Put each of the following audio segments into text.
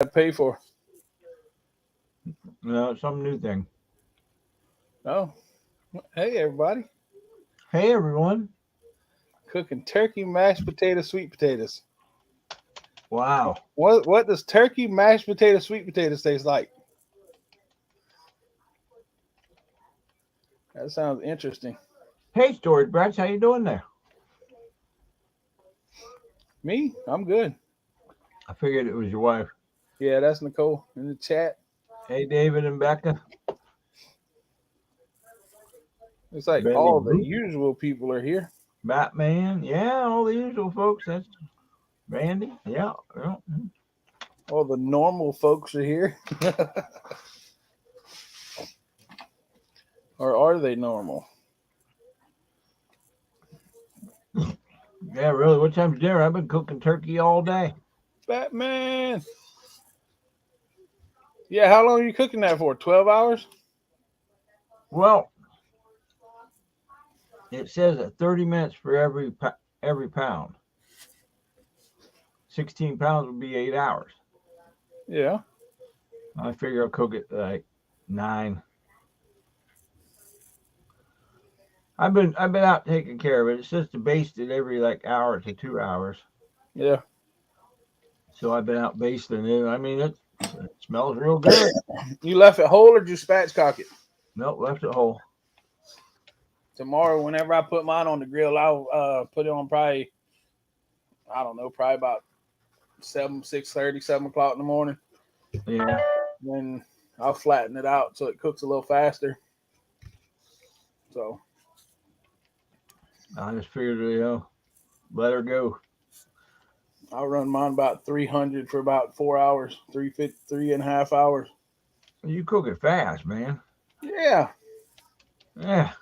to pay for? No, some new thing. Oh, hey everybody, Hey everyone! cooking turkey mashed potato, sweet potatoes. Wow. What does turkey mashed potato, sweet potatoes taste like? That sounds interesting. Hey, Storage Brats, how you doing there? Me, I'm good. I figured it was your wife. Yeah, that's Nicole in the chat. Hey, David and Becca. It's like Betty all the Boop. usual people are here. Batman. Yeah, all the usual folks. That's Randy. Yeah. Yeah. All the normal folks are here. Or are they normal? Yeah, really. What time's dinner? I've been cooking turkey all day. Batman. Yeah, how long are you cooking that for? 12 hours? Well, it says that 30 minutes for every pound. 16 pounds would be 8 hours. Yeah. I figure I'll cook it like 9. I've been out taking care of it. It's just to baste it every like hour to 2 hours. Yeah. So I've been out basting it. I mean, it smells real good. You left it whole or just spatchcock it? Nope, left it whole. Tomorrow, whenever I put mine on the grill, I'll put it on probably, I don't know, probably about 6:30, 7 o'clock in the morning. Yeah, Then I'll flatten it out so it cooks a little faster. So I just figured, let her go. I'll run mine about 300 for about 4 hours, 3.5 hours. You cook it fast, man. Yeah. Yeah.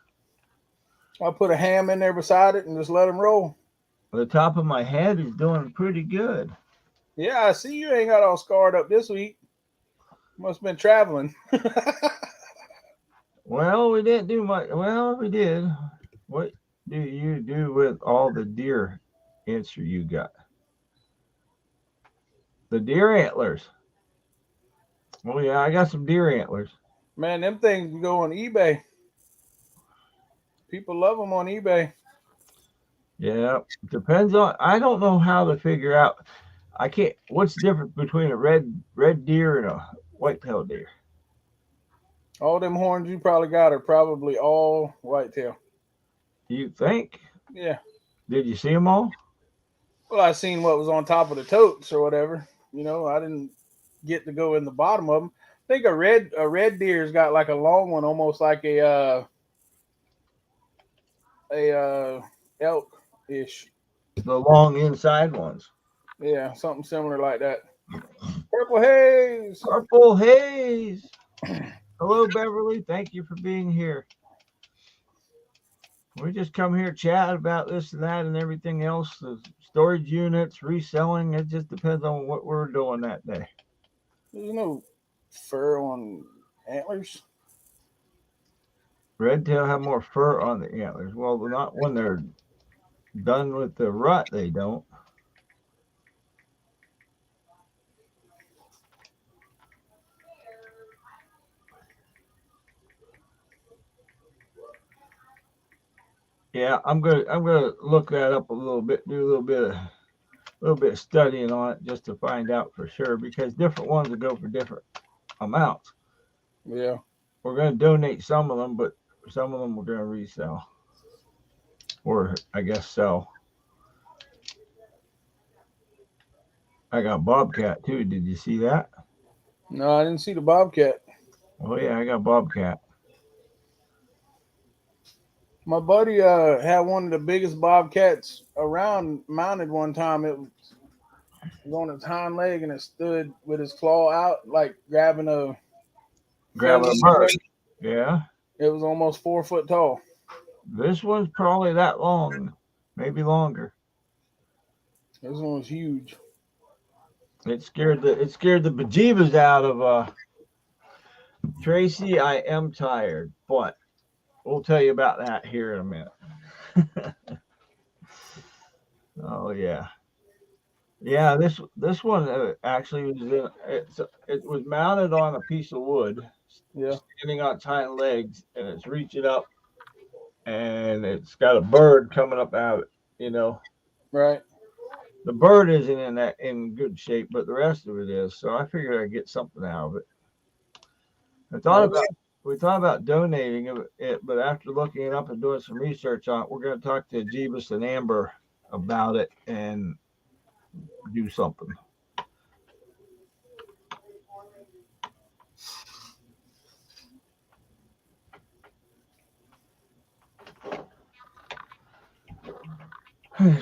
I'll put a ham in there beside it and just let them roll. The top of my head is doing pretty good. Yeah, I see you ain't got all scarred up this week. Must have been traveling. Well, we didn't do much. Well, we did. What do you do with all the deer answer you got? The deer antlers. Oh, yeah, I got some deer antlers. Man, them things go on eBay. People love them on eBay. Yeah, depends on. I don't know how to figure out. I can't. What's the difference between a red deer and a white-tailed deer? All them horns you probably got are probably all whitetail. You think? Yeah. Did you see them all? Well, I seen what was on top of the totes or whatever. I didn't get to go in the bottom of them. I think a red deer's got like a long one, almost like a elk ish. The long inside ones. Yeah, something similar like that. Purple haze. Purple haze. Hello, Beverly. Thank you for being here. We just come here chat about this and that and everything else. The storage units, reselling. It just depends on what we're doing that day. There's no fur on antlers. Red tail have more fur on the antlers. Well, not when they're done with the rut. They don't. Yeah, I'm gonna look that up a little bit, do a little bit of studying on it just to find out for sure because different ones will go for different amounts. Yeah. We're gonna donate some of them, but some of them we're gonna resell or I guess sell. I got bobcat too. Did you see that? No, I didn't see the bobcat. Oh yeah, I got bobcat. My buddy had one of the biggest bobcats around mounted one time. It was on its hind leg and it stood with his claw out, like grabbing a Grabbing pheasant. a bird. Yeah. It was almost 4 foot tall. This one's probably that long, maybe longer. This one was huge. It scared the bejeebus out of Tracy. I am tired, but we'll tell you about that here in a minute. Oh yeah. Yeah, this one actually was in. It was mounted on a piece of wood, Yeah. standing on its hind legs, and it's reaching up, and it's got a bird coming up out of it. You know, Right. the bird isn't in good shape, but the rest of it is. So I figured I'd get something out of it. I thought Okay. about we thought about donating it, but after looking it up and doing some research on it, we're going to talk to Jeebus and Amber about it and do something.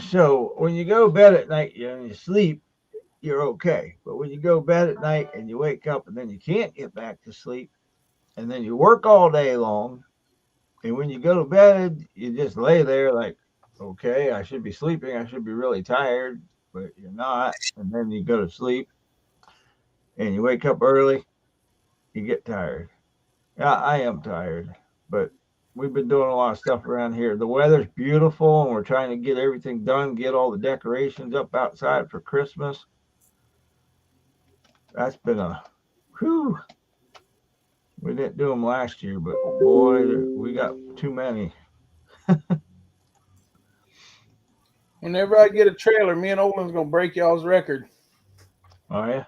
So when you go to bed at night and you sleep, you're okay. But when you go to bed at night and you wake up and then you can't get back to sleep, and then you work all day long, and when you go to bed, you just lay there like, okay, I should be sleeping. I should be really tired, but you're not. And then you go to sleep and you wake up early, you get tired. Yeah, I am tired, but we've been doing a lot of stuff around here. The weather's beautiful, and we're trying to get everything done, get all the decorations up outside for Christmas. That's been a whew. We didn't do them last year, but boy, we got too many. Whenever I get a trailer, me and Olin's gonna break y'all's record. Oh yeah,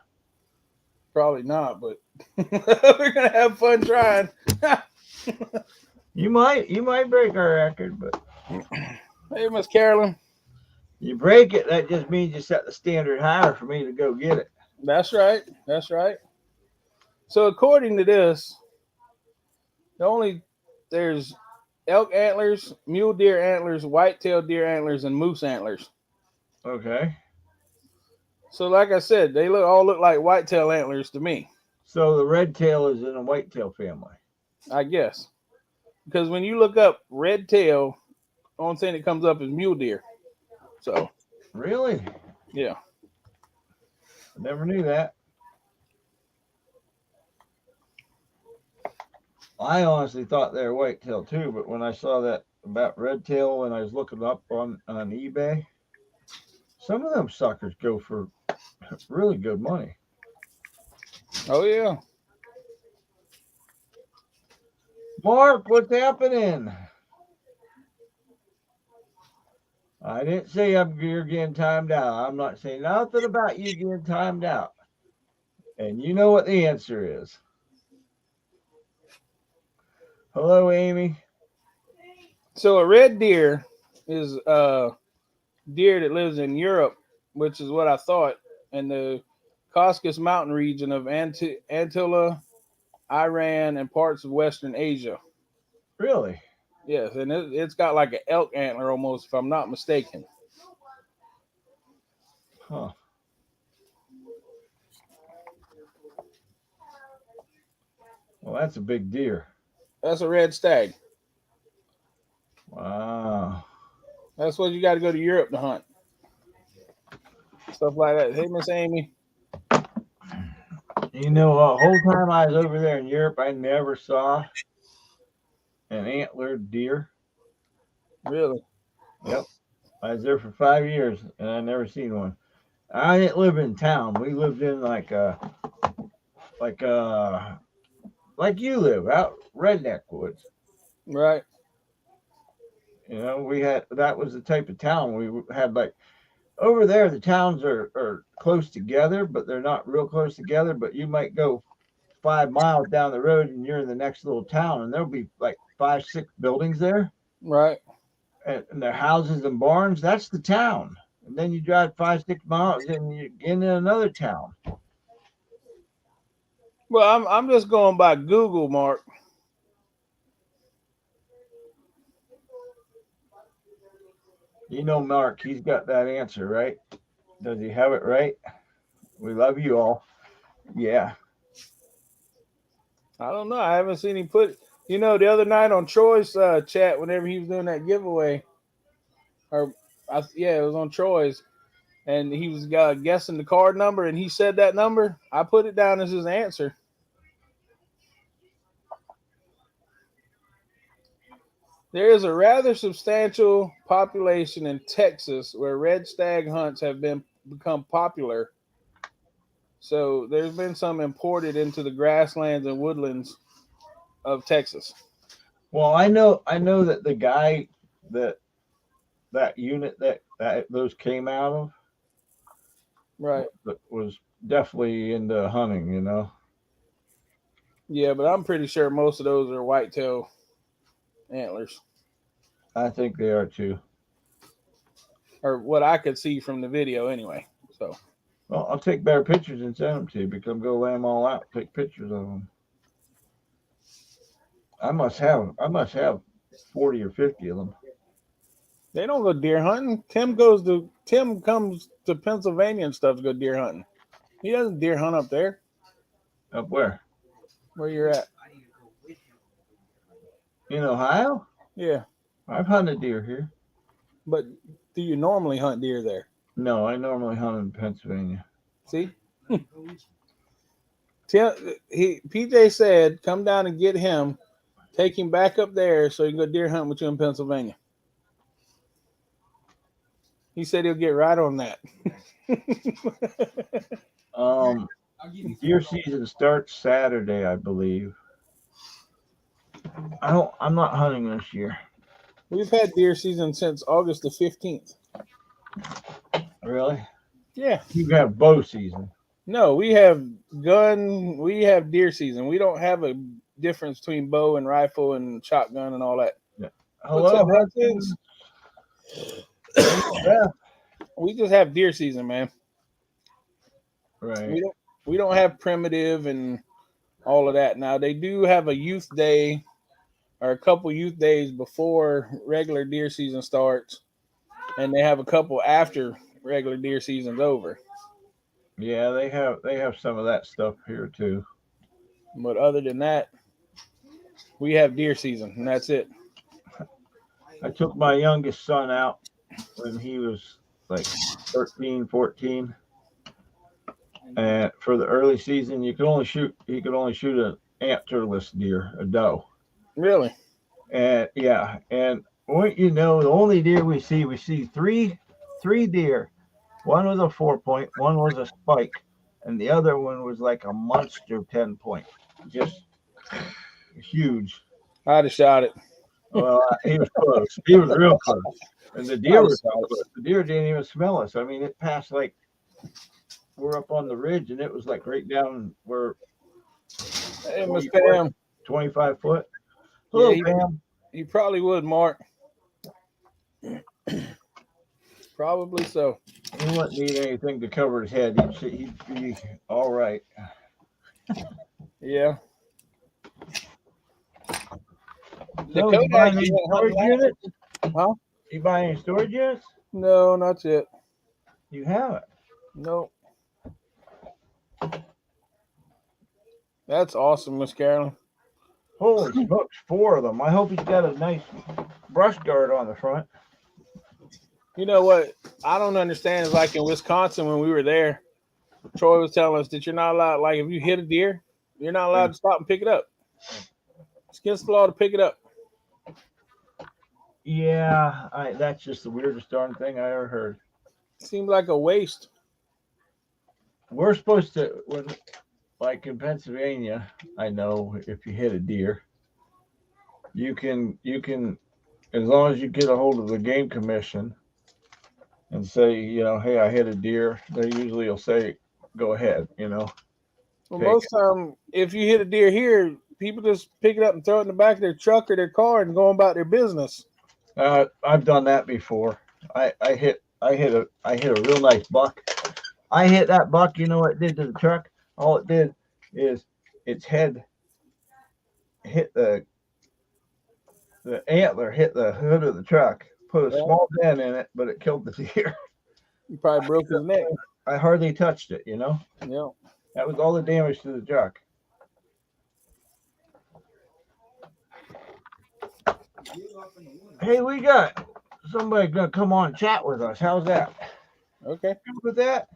Probably not, but we're gonna have fun trying. you might break our record, but Hey, Miss Carolyn. you break it, that just means you set the standard higher for me to go get it. That's right. That's right. So according to this, the only there's elk antlers, mule deer antlers, white-tailed deer antlers, and moose antlers. Okay, So like I said, they all look like white-tail antlers to me. so the red tail is in a white tail family. I guess because when you look up red tail, the only thing that comes up is mule deer. So Really? yeah. I never knew that. I honestly thought they were whitetail too, but when I saw that about red tail when I was looking up on eBay, some of them suckers go for really good money. Oh yeah. Mark, what's happening? I didn't say you're getting timed out. I'm not saying nothing about you getting timed out. And you know what the answer is. Hello, Amy. So a red deer is a deer that lives in Europe, which is what I thought, in the Caucasus Mountain region of Antilla, Iran, and parts of Western Asia. Really? Yes, and it's got like an elk antler almost, if I'm not mistaken. Huh. Well, that's a big deer. That's a red stag. Wow. That's what you got to go to Europe to hunt. Stuff like that. Hey, Miss Amy. You know, the whole time I was over there in Europe, I never saw an antlered deer. Really? Yep. I was there for 5 years and I never seen one. I didn't live in town. We lived in like like you live out redneck woods. Right. You know, we had that was the type of town we had. Like over there, the towns are close together, but they're not real close together. But you might go 5 miles down the road and you're in the next little town, and there'll be like five, six buildings there, Right. and their houses and barns. That's the town. And then you drive 5, 6 miles and you're in another town. Well, I'm just going by Google, Mark. You know, Mark, he's got that answer, right? Does he have it right? We love you all. Yeah. I don't know. I haven't seen him put. The other night on Troy's chat, whenever he was doing that giveaway, or yeah, it was on Troy's, and he was guessing the card number, and he said that number. I put it down as his answer. There is a rather substantial population in Texas where red stag hunts have been become popular. So there's been some imported into the grasslands and woodlands of Texas. Well, I know that the guy that that unit that those came out of Right. was definitely into hunting. Yeah, but I'm pretty sure most of those are whitetail antlers, I think they are too. or what I could see from the video anyway. So Well, I'll take better pictures and send them to you because I'm gonna lay them all out, take pictures of them. I must have 40 or 50 of them. they don't go deer hunting. Tim comes to Pennsylvania and stuff to go deer hunting. He doesn't deer hunt up there Up where? where you're at. In Ohio? Yeah, I've hunted deer here. but do you normally hunt deer there? No, I normally hunt in Pennsylvania. See, Tim, PJ said come down and get him, take him back up there so he can go deer hunt with you in Pennsylvania. He said he'll get right on that. Um, Deer season starts Saturday, I believe. I'm not hunting this year. We've had deer season since August the 15th. Really? Yeah. You have bow season. No, we have deer season. We don't have a difference between bow and rifle and shotgun and all that. Yeah. What's Hello, up, Hudson. Hudkins? Yeah. We just have deer season, man. Right. We don't have primitive and all of that. Now they do have a youth day or a couple youth days before regular deer season starts, and they have a couple after regular deer season's over. Yeah, they have some of that stuff here too. But other than that, we have deer season, and that's it. I took my youngest son out when he was like 13, 14. And for the early season, he could only shoot an antlerless deer, a doe. Really? And yeah, and what the only deer we see three deer. One was a 4 point, one was a spike, and the other one was like a monster 10 point. Just huge. I'd have shot it. Well, he was close. He was real close. And the deer I'd have was shot so it. close. The deer didn't even smell us. I mean, it passed like we're up on the ridge, and it was like right down where Hey, Miss 20 foot, Pam. 25 foot. Yeah, Hello, Pam. he probably would, Mark. Probably so. He wouldn't need anything to cover his head. He'd be all right. Yeah. So, Dakota you buy actually any went storage hunting last units? week. Huh? You buy any storage units? No, not yet. You haven't. No. That's awesome, Miss Carolyn. Holy smokes, 4 of them. I hope he's got a nice brush guard on the front. You know what I don't understand is like in Wisconsin when we were there, Troy was telling us that you're not allowed, like if you hit a deer, you're not allowed to stop and pick it up. It's against the law to pick it up. Yeah, that's just the weirdest darn thing I ever heard. Seems like a waste. We're supposed to, like in Pennsylvania, I know if you hit a deer, you can, as long as you get a hold of the game commission and say, hey, I hit a deer, they usually will say, go ahead, Well, take most time, if you hit a deer here, people just pick it up and throw it in the back of their truck or their car and go about their business. I've done that before. I hit a real nice buck. I hit that buck. You know what it did to the truck? All it did is its head hit the antler, hit the hood of the truck, put a small dent in it, but it killed the deer. You probably broke his neck. I hardly touched it. Yeah. That was all the damage to the truck. Hey, we got somebody gonna come on and chat with us. How's that? Okay. Good with that?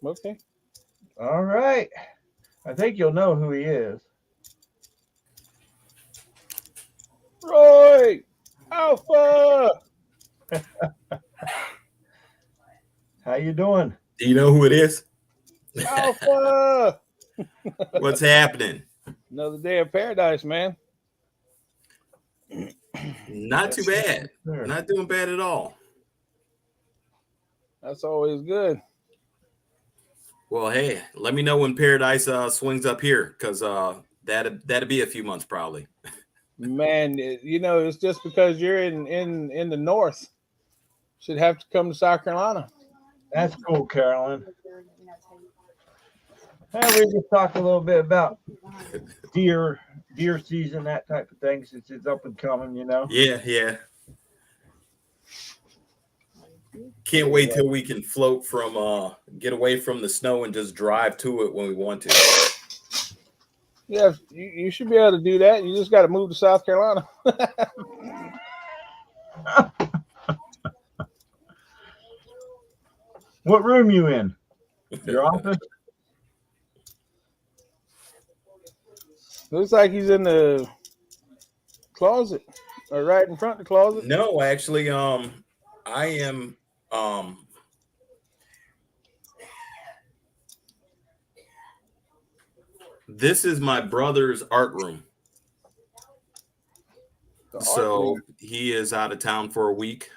Okay. All right. I think you'll know who he is. Roy Alpha. How you doing? Do you know who it is? Alpha. What's happening? Another day of paradise, man. Not too bad. Sure. Not doing bad at all. That's always good. Well, hey, let me know when Paradise swings up here, because that'd be a few months probably. Man, it's just because you're in the north. Should have to come to South Carolina. That's cool, Carolyn. Hey, we just talk a little bit about deer, deer season, that type of thing, since it's up and coming. Yeah. Can't wait till we can float from get away from the snow and just drive to it when we want to. Yeah, you should be able to do that. You just got to move to South Carolina. What room you in? Your office? Looks like he's in the closet or right in front of the closet. No, actually, I am this is my brother's art room. The art So room. he is out of town for a week.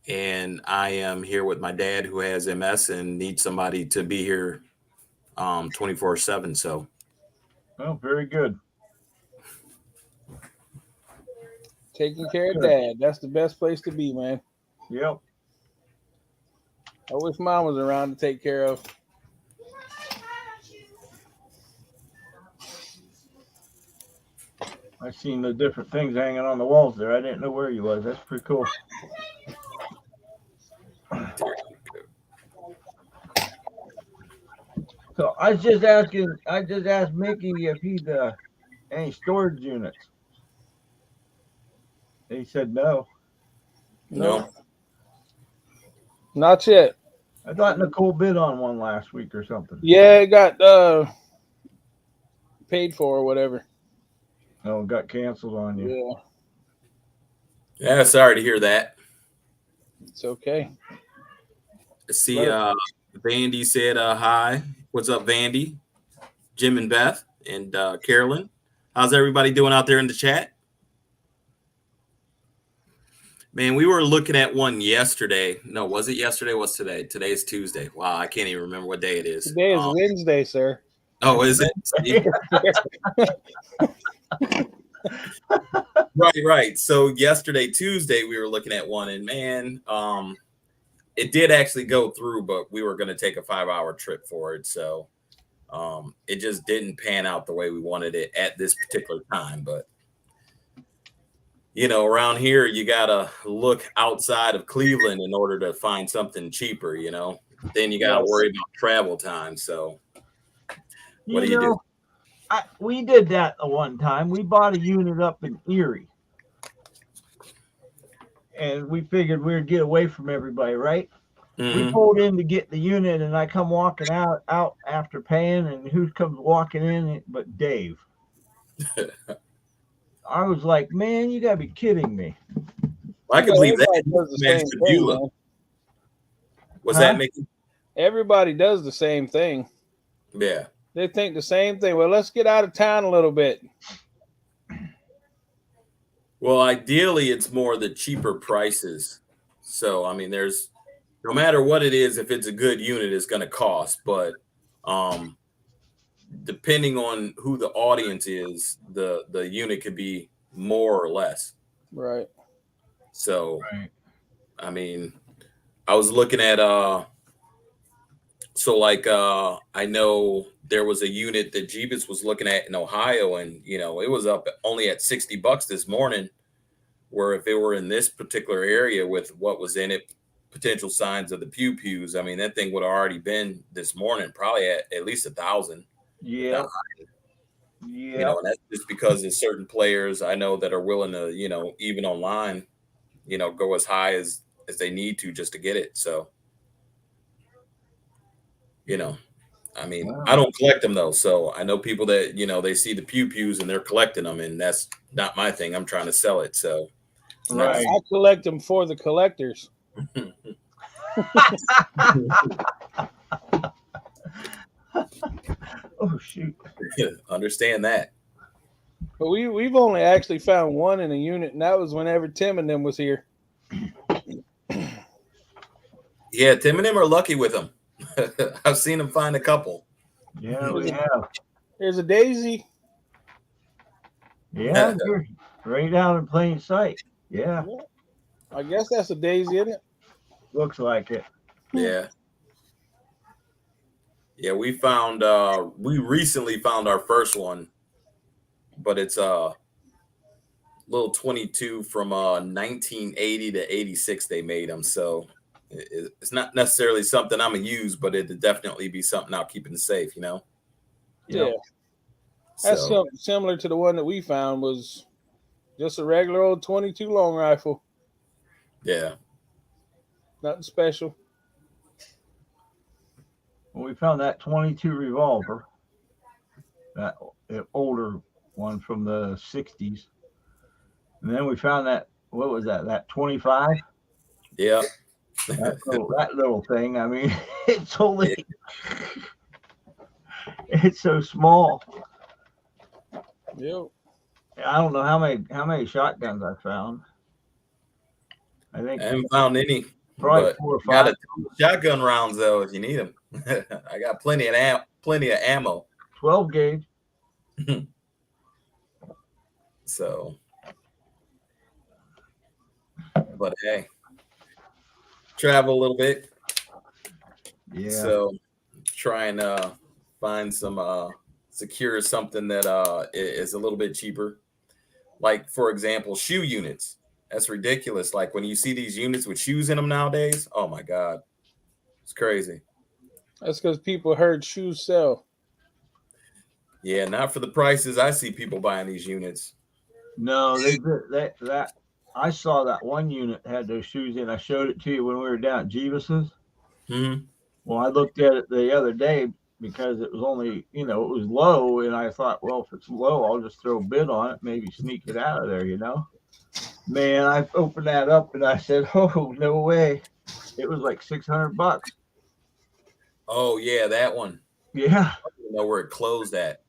And I am here with my dad who has MS and needs somebody to be here 24/7. So Oh, very good. Taking care of Good. dad. That's the best place to be, man. Yep. I wish mom was around to take care of. I seen the different things hanging on the walls there. I didn't know where you was. That's pretty cool. So I was just asking. I just asked Mickey if he'd any storage units. He said no. No, no. not yet. I thought Nicole bid on one last week or something. Yeah, it got paid for or whatever. Oh, it got canceled on you. Yeah, Yeah, sorry to hear that. it's okay. See, Vandy said hi. What's up, Vandy? Jim and Beth and Carolyn. How's everybody doing out there in the chat? Man, we were looking at one yesterday. No, was it yesterday? What's today? Today's Tuesday. Wow, I can't even remember what day it is. Today is Wednesday, sir. Oh, is it? See? Right. So yesterday, Tuesday, we were looking at one, and man, it did actually go through, but we were going to take a 5-hour trip for it. So it just didn't pan out the way we wanted it at this particular time. But around here, you got to look outside of Cleveland in order to find something cheaper, Then you got to worry about travel time. So what do you do? We did that one time. We bought a unit up in Erie. And we figured we'd get away from everybody, right? Mm-hmm. We pulled in to get the unit, and I come walking out after paying, and who comes walking in but Dave? I was like, man, you got to be kidding me. Well, I can believe that. Does the same thing, man. Was that making? Everybody does the same thing. Yeah. They think the same thing. Well, let's get out of town a little bit. Well, ideally, it's more the cheaper prices. So, I mean, there's no matter what it is, if it's a good unit, it's going to cost. But depending on who the audience is, the unit could be more or less. Right. So, I mean, I was looking at I know there was a unit that Jeebus was looking at in Ohio, and it was up only at $60 this morning, where if it were in this particular area with what was in it, potential signs of the pews, I mean, that thing would have already been this morning probably at least 1,000. Yeah. And that's just because there's certain players I know that are willing to, even online, go as high as they need to just to get it. So I mean, I don't collect them though. So I know people that, they see the pews and they're collecting them, and that's not my thing. I'm trying to sell it. So right. I collect them for the collectors. Oh shoot! Understand that. But we've only actually found one in a unit, and that was whenever Tim and them was here. Yeah, Tim and him are lucky with them. I've seen them find a couple. Yeah, we have. There's a daisy. Yeah, you're right down in plain sight. Yeah, I guess that's a daisy, isn't it? looks like it. Yeah. Yeah, we recently found our first one, but it's a little 22 from 1980 to 86 they made them. So it's not necessarily something I'm gonna use, but it'd definitely be something I'll keep in the safe, you know. Yeah. That's So similar to the one that we found, was just a regular old 22 long rifle. yeah. Nothing special. Well, we found that 22 revolver, that older one from the 60s. And then we found that, what was that? That 25? Yeah. That little thing. I mean, it's only, it's so small. Yep. I don't know how many shotguns I found. I think I haven't found any. probably But 4 or got 5. shotgun rounds though if you need them. I got plenty of ammo. 12 gauge. So, but hey, travel a little bit. Yeah. So try and find some secure something that is a little bit cheaper. Like for example, shoe units. That's ridiculous. Like when you see these units with shoes in them nowadays, oh my god, it's crazy. That's because people heard shoes sell. Yeah, not for the prices I see people buying these units. No, that I saw that one unit had those shoes in. I showed it to you when we were down at Jeebus's. Mm-hmm. Well, I looked at it the other day because it was only, it was low, and I thought, well, if it's low, I'll just throw a bid on it, maybe sneak it out of there. Man, I opened that up and I said, oh, no way. It was like $600. Oh yeah, that one. Yeah. I don't even know where it closed at.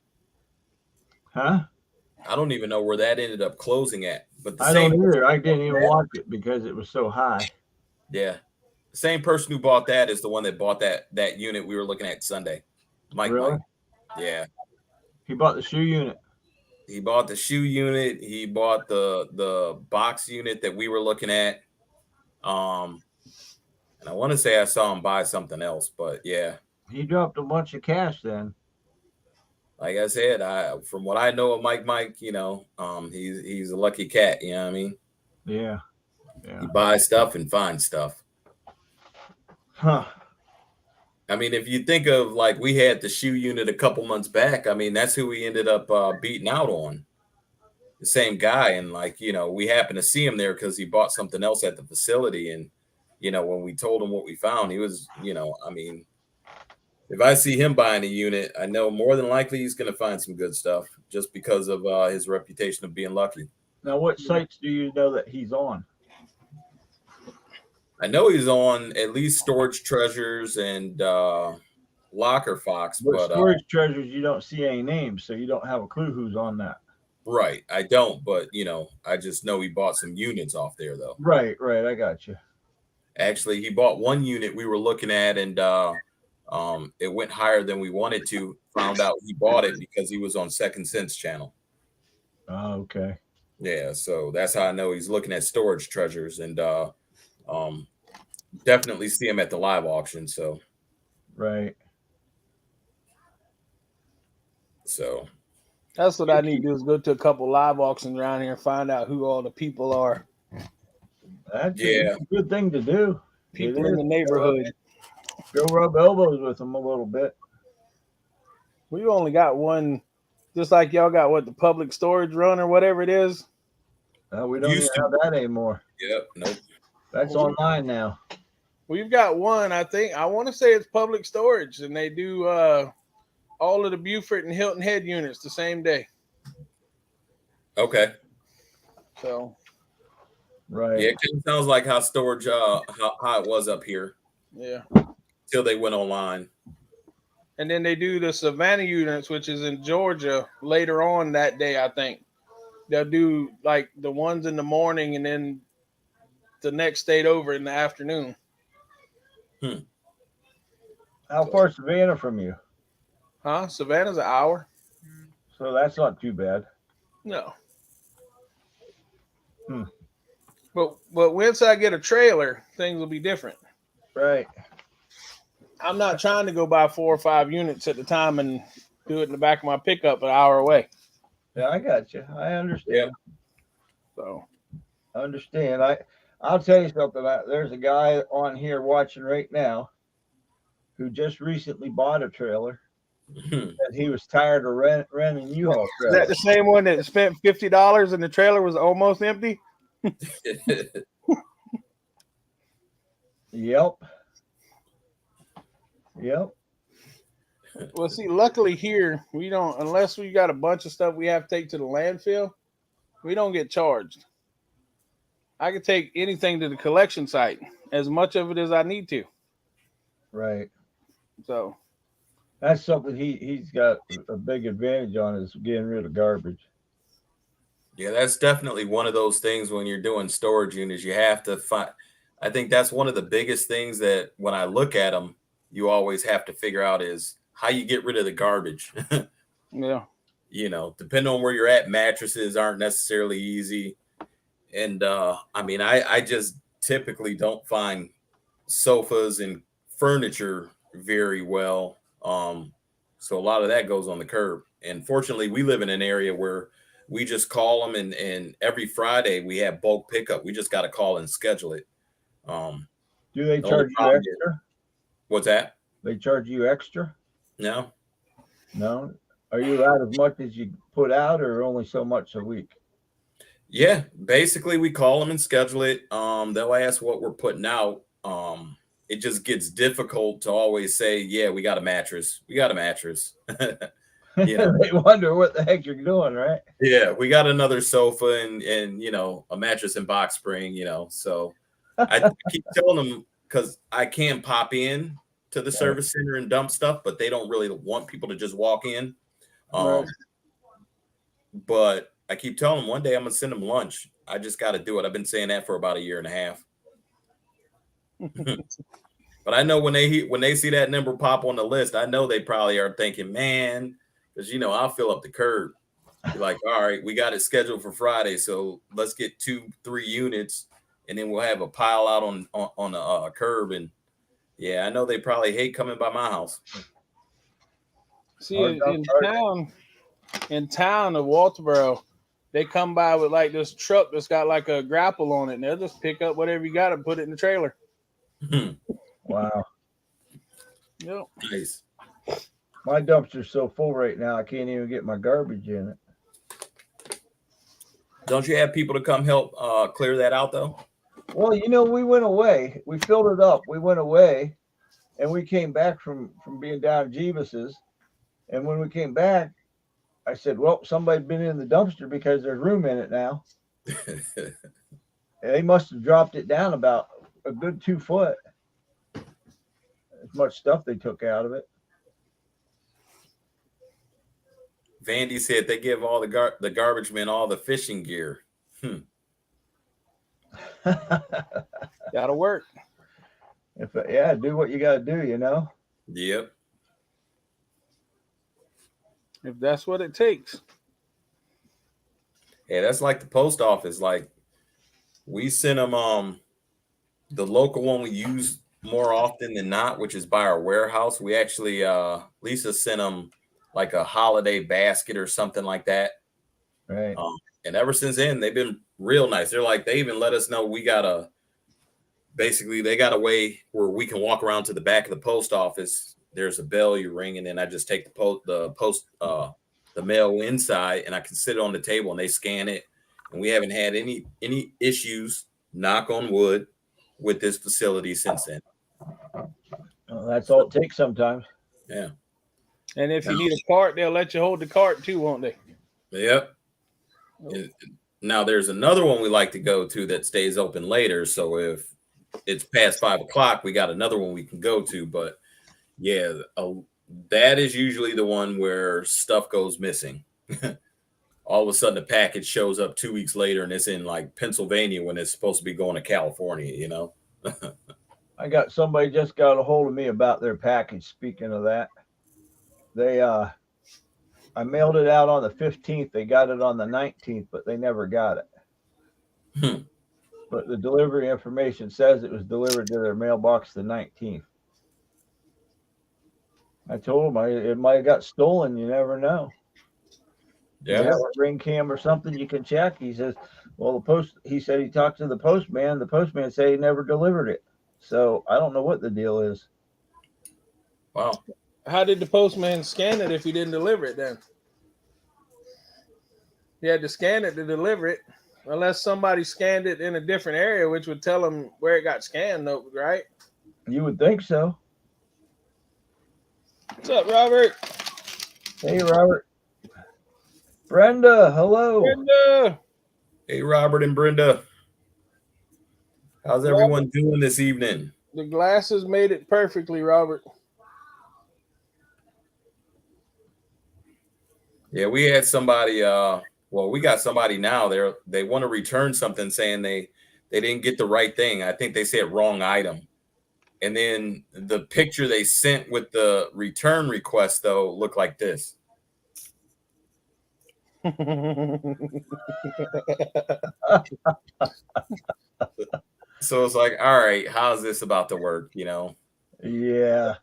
Huh? I don't even know where that ended up closing at. But the I same don't either. I didn't even watch it because it was so high. Yeah. The same person who bought that is the one that bought that unit we were looking at Sunday. Mike. Yeah. He bought the shoe unit. He bought the shoe unit. He bought the box unit that we were looking at. And I want to say I saw him buy something else, but yeah. He dropped a bunch of cash then. Like I said, from what I know of Mike, he's a lucky cat, you know what I mean? Yeah. He buys stuff and finds stuff. Huh. I mean, if you think of like we had the shoe unit a couple months back, I mean, that's who we ended up beating out on. The same guy. And we happened to see him there because he bought something else at the facility. And, when we told him what we found, he was, I mean, if I see him buying a unit, I know more than likely he's going to find some good stuff just because of his reputation of being lucky. Now, what sites do you know that he's on? I know he's on at least Storage Treasures and Locker Fox. But Storage Treasures, you don't see any names, so you don't have a clue who's on that. Right. I don't, but, I just know he bought some units off there, though. Right. I got you. Actually, he bought one unit we were looking at, and it went higher than we wanted to. Found out he bought it because he was on Second Sense channel. Oh, okay. Yeah, so that's how I know he's looking at Storage Treasures, and definitely see him at the live auction. So, right. So, that's what I need to do, is go to a couple live auctions around here and find out who all the people are. That's a good thing to do. People in the neighborhood. Go rub elbows with them a little bit. We've only got one, just like y'all got the public storage run or whatever it is. We don't even have that anymore. Yep. Nope. That's online now. We've got one, I want to say it's public storage, and they do all of the Beaufort and Hilton Head units the same day. Okay. So Right. Yeah, it kind of sounds like how storage, how it was up here Yeah. till they went online. And then they do the Savannah units, which is in Georgia later on that day, I think. They'll do like the ones in the morning and then the next state over in the afternoon. Hmm. How far is Savannah from you? Huh? Savannah's an hour? So that's not too bad. No. Hmm. But once I get a trailer, things will be different. Right. I'm not trying to go buy 4 or 5 units at the time and do it in the back of my pickup an hour away. Yeah, I got you. I understand. So I understand. I'll tell you something. There's a guy on here watching right now who just recently bought a trailer. And he was tired of renting U-Haul is trailers. that the same one that spent $50 and the trailer was almost empty? Yep. Yep. Well, see, luckily here we don't, unless we got a bunch of stuff we have to take to the landfill, we don't get charged. I can take anything to the collection site, as much of it as I need to. Right. So That's something he's got a big advantage on, is getting rid of garbage. Yeah, that's definitely one of those things when you're doing storage units, you have to find. I think that's one of the biggest things that when I look at them, you always have to figure out is how you get rid of the garbage. yeah. Depending on where you're at, mattresses aren't necessarily easy. And I mean, I just typically don't find sofas and furniture very well. So a lot of that goes on the curb. And fortunately, we live in an area where we just call them, and every Friday we have bulk pickup. We just got to call and schedule it. Do they The only charge you problem is- extra? What's that? They charge you extra? No. No. Are you allowed as much as you put out, or only so much a week? Yeah, basically we call them and schedule it. They'll ask what we're putting out. It just gets difficult to always say, yeah, we got a mattress. We got a mattress. They wonder what the heck you're doing, right? Yeah, we got another sofa and a mattress and box spring, So I keep telling them, because I can pop in to the service center and dump stuff, but they don't really want people to just walk in. Right. But I keep telling them one day I'm gonna send them lunch. I just got to do it. I've been saying that for about a year and a half. But I know when they see that number pop on the list, I know they probably are thinking, man, because I'll fill up the curb. Be like, all right, we got it scheduled for Friday, so let's get 2-3 units, and then we'll have a pile out on the curb. And yeah, I know they probably hate coming by my house. See, in town of Walterboro, they come by with like this truck that's got like a grapple on it, and they'll just pick up whatever you got and put it in the trailer. Wow. Yep. Nice. My dumpster's so full right now, I can't even get my garbage in it. Don't you have people to come help clear that out, though? Well, we went away. We filled it up. We went away, and we came back from being down at Jeebus's. And when we came back, I said, well, somebody's been in the dumpster because there's room in it now. And they must have dropped it down about a good 2 foot. As much stuff they took out of it. Vandy said they give all the garbage men all the fishing gear. Gotta work. Do what you got to do, Yep. If that's what it takes. Yeah, that's like the post office. Like, we send them the local one we use more often than not, which is by our warehouse. We actually Lisa sent them like a holiday basket or something like that. Right. And ever since then, they've been real nice. They're like, they even let us know they got a way where we can walk around to the back of the post office. There's a bell you ring, and then I just take the mail inside, and I can sit on the table, and they scan it. And we haven't had any issues, knock on wood, with this facility since then. Well, that's all it takes sometimes. Yeah. And if you need a cart, they'll let you hold the cart too, won't they? Yep. Now there's another one we like to go to that stays open later. So if it's past 5 o'clock, we got another one we can go to. But yeah, that is usually the one where stuff goes missing. All of a sudden, the package shows up 2 weeks later, and it's in like Pennsylvania when it's supposed to be going to California. I got somebody just got a hold of me about their package. Speaking of that, they I mailed it out on the 15th. They got it on the 19th, but they never got it. Hmm. But the delivery information says it was delivered to their mailbox the 19th. I told them it might have got stolen. You never know. Yeah. You have a ring cam or something you can check. He says, well, he said he talked to the postman. The postman said he never delivered it. So I don't know what the deal is. Wow. How did the postman scan it if he didn't deliver it then? He had to scan it to deliver it. Unless somebody scanned it in a different area, which would tell him where it got scanned, though, right? You would think so. What's up, Robert? Hey, Robert. Brenda, hello. Brenda. Hey, Robert and Brenda. How's everyone doing this evening? The glasses made it perfectly, Robert. Yeah, we had somebody. We got somebody now. They want to return something, saying they didn't get the right thing. I think they said wrong item. And then the picture they sent with the return request, though, looked like this. So it's like, all right, how's this about to work? Yeah.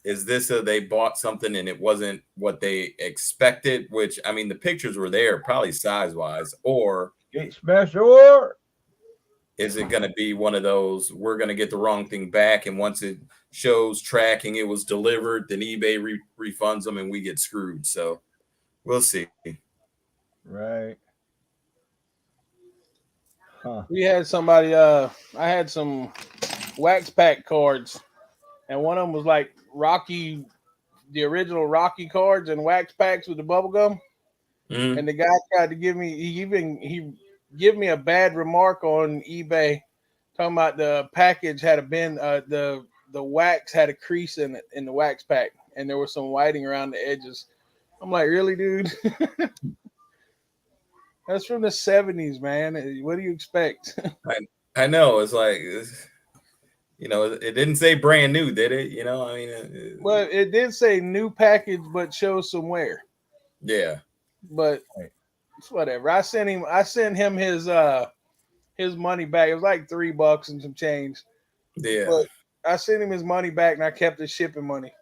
Is this they bought something and it wasn't what they expected? Which, I mean, the pictures were there, probably size wise, or Gate smasher. Is it going to be one of those, we're going to get the wrong thing back, and once it shows tracking it was delivered, then eBay refunds them and we get screwed? So we'll see. Right. Huh. We had somebody, I had some wax pack cards, and one of them was like Rocky, the original Rocky cards and wax packs with the bubble gum. Mm. And the guy tried to give me, he give me a bad remark on eBay, talking about the package had a bend, the wax had a crease in it in the wax pack, and there was some whiting around the edges. I'm like, really, dude? That's from the 70s, man. What do you expect? I know. It's like, it didn't say brand new, did it? I mean, Well, it did say new package, but shows some wear. Yeah. But it's whatever. I sent him his money back. It was like $3 and some change. Yeah. But I sent him his money back, and I kept his shipping money.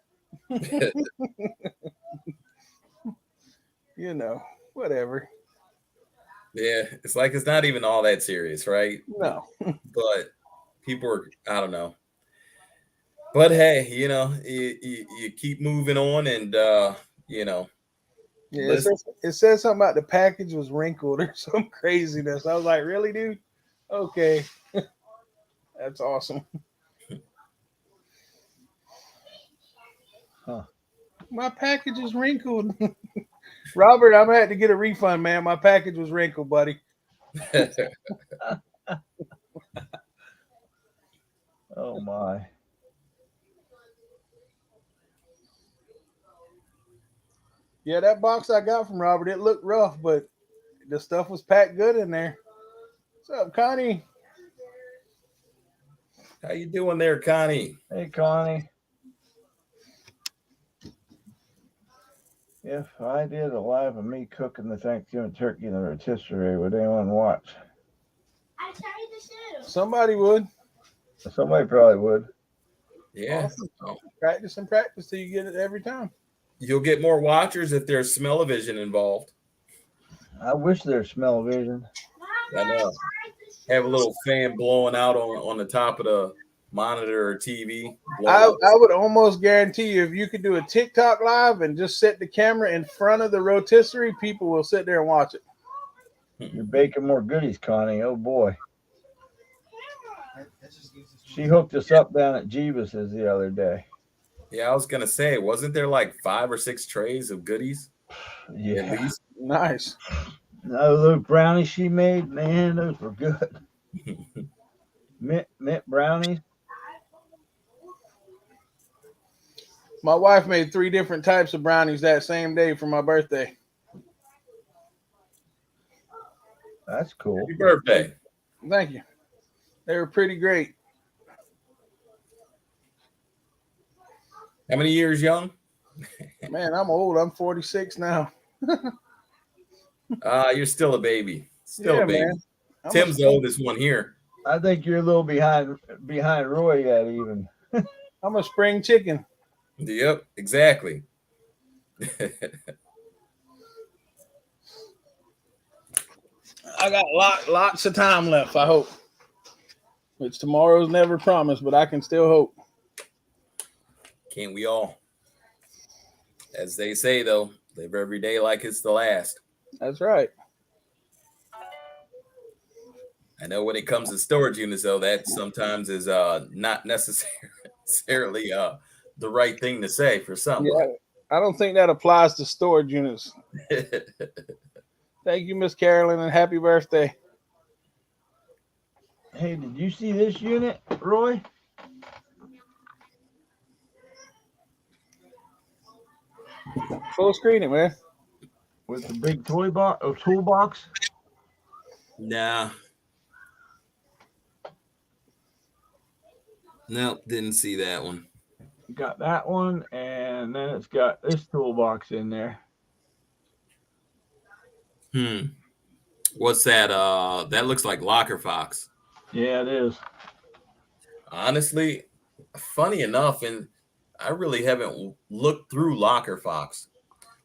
Whatever. Yeah, it's like it's not even all that serious, right? No. But people are, I don't know. But hey, you keep moving on, and Yeah, it says something about the package was wrinkled or some craziness. I was like, really, dude? Okay. That's awesome. Huh. My package is wrinkled. Robert, I'm gonna have to get a refund, man. My package was wrinkled, buddy. Oh my. Yeah, that box I got from Robert, it looked rough, but the stuff was packed good in there. What's up, Connie? How you doing there, Connie? Hey, Connie. If I did a live of me cooking the Thanksgiving turkey in the rotisserie, would anyone watch? I tried to do. Somebody would. Somebody probably would. Yeah. Awesome. Practice and practice till you get it every time. You'll get more watchers if there's smell-o-vision involved. I wish there's smell-o-vision. I know. Have a little fan blowing out on the top of the monitor or TV. I would almost guarantee you, if you could do a TikTok live and just set the camera in front of the rotisserie, people will sit there and watch it. You're baking more goodies, Connie. Oh boy. She hooked us up down at Jeebus's the other day. Yeah, I was gonna say, wasn't there like 5 or 6 trays of goodies? Yeah. At least. Nice. Those brownies she made, man, those were good. Mint brownies. My wife made 3 different types of brownies that same day for my birthday. That's cool. Happy birthday. Thank you. They were pretty great. How many years young? Man, I'm old. I'm 46 now. You're still a baby. Still Yeah, a baby. man. I'm Tim's the oldest one here. I think you're a little behind Roy yet, even. I'm a spring chicken. Yep, exactly. I got lots of time left, I hope. Which tomorrow's never promised, but I can still hope. Can't we all? As they say, though, live every day like it's the last. That's right. I know when it comes to storage units, though, that sometimes is not necessarily the right thing to say for some. Yeah, I don't think that applies to storage units. Thank you, Miss Carolyn, and happy birthday. Hey, did you see this unit, Roy? Full screen it, man. With the big toolbox? Nah. Nope, didn't see that one. Got that one, and then it's got this toolbox in there. What's that? That looks like Locker Fox. Yeah, it is. Honestly, funny enough, and I really haven't looked through Locker Fox.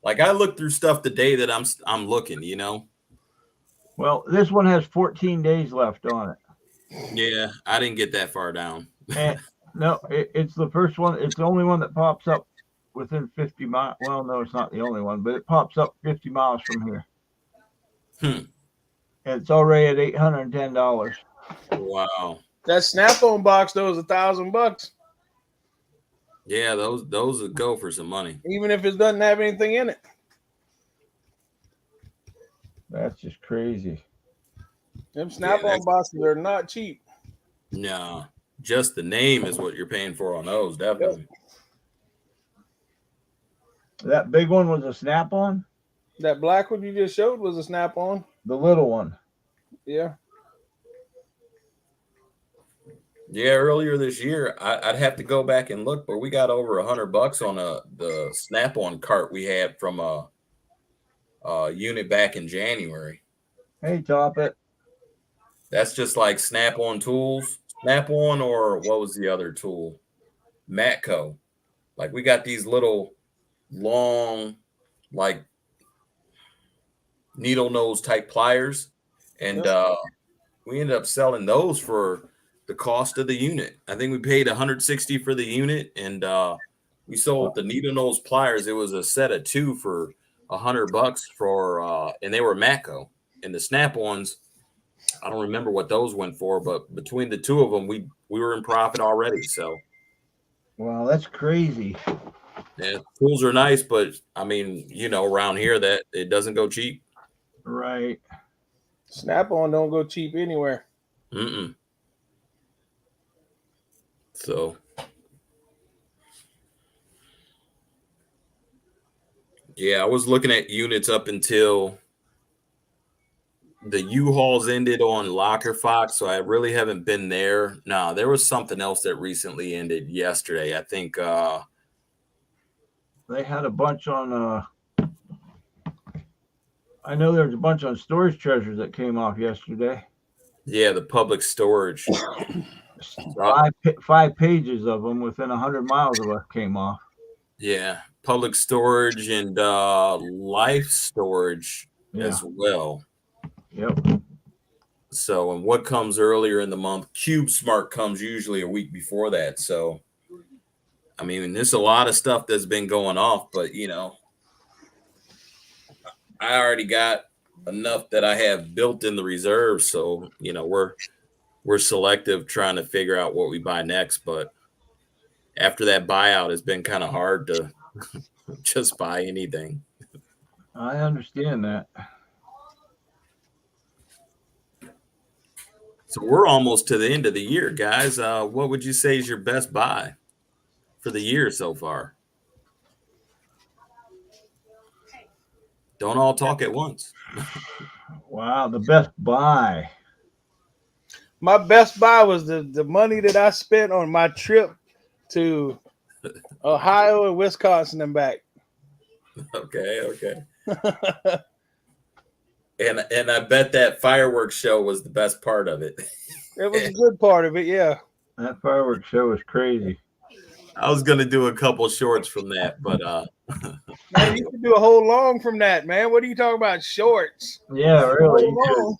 Like I looked through stuff the day that I'm looking, you know. Well, this one has 14 days left on it. Yeah, I didn't get that far down. And no, it's the first one. It's the only one that pops up within 50 miles. Well, no, it's not the only one, but it pops up 50 miles from here. And it's already at $810. Wow. That Snap-on box though is $1,000. Yeah, those would go for some money. Even if it doesn't have anything in it. That's just crazy. Them Snap-on boxes are not cheap. No, just the name is what you're paying for on those, definitely. That big one was a Snap-on? That black one you just showed was a Snap-on. The little one. Yeah. Yeah, earlier this year, I'd have to go back and look, but we got over $100 on the Snap-on cart we had from a unit back in January. Hey, Top It. That's just like Snap-on tools. Snap-on, or what was the other tool? Matco. Like we got these little long, like needle nose type pliers, and we ended up selling those for the cost of the unit. I think we paid $160 for the unit, and we sold the needle nose pliers. It was a set of 2 for $100 for, and they were Matco. And the Snap-ons, I don't remember what those went for, but between the 2 of them, we were in profit already. So, wow, that's crazy. yeah, tools are nice, but I mean, you know, around here that it doesn't go cheap. Right. Snap-on don't go cheap anywhere. So, yeah, I was looking at units up until the U-Hauls ended on Locker Fox, so I really haven't been there. No, there was something else that recently ended yesterday. I think they had a bunch on I know there was a bunch on Storage Treasures that came off yesterday. Yeah, the public storage. 5 pages of them within 100 miles of us came off. Yeah, public storage and life storage as well. Yep. So, and what comes earlier in the month? Cube Smart comes usually a week before that. So, I mean, there's a lot of stuff that's been going off, but you know, I already got enough that I have built in the reserve. So, you know, we're selective trying to figure out what we buy next. But after that buyout, it's been kind of hard to just buy anything. I understand that. So we're almost to the end of the year, guys. What would you say is your best buy for the year so far? Don't all talk at once. Wow, the best buy. My best buy was the money that I spent on my trip to Ohio and Wisconsin and back. Okay. And I bet that fireworks show was the best part of it. It was a good part of it, yeah. That fireworks show was crazy. I was gonna do a couple shorts from that, but Man, you can do a whole long from that, man. What are you talking about? Shorts. Yeah, really. Whole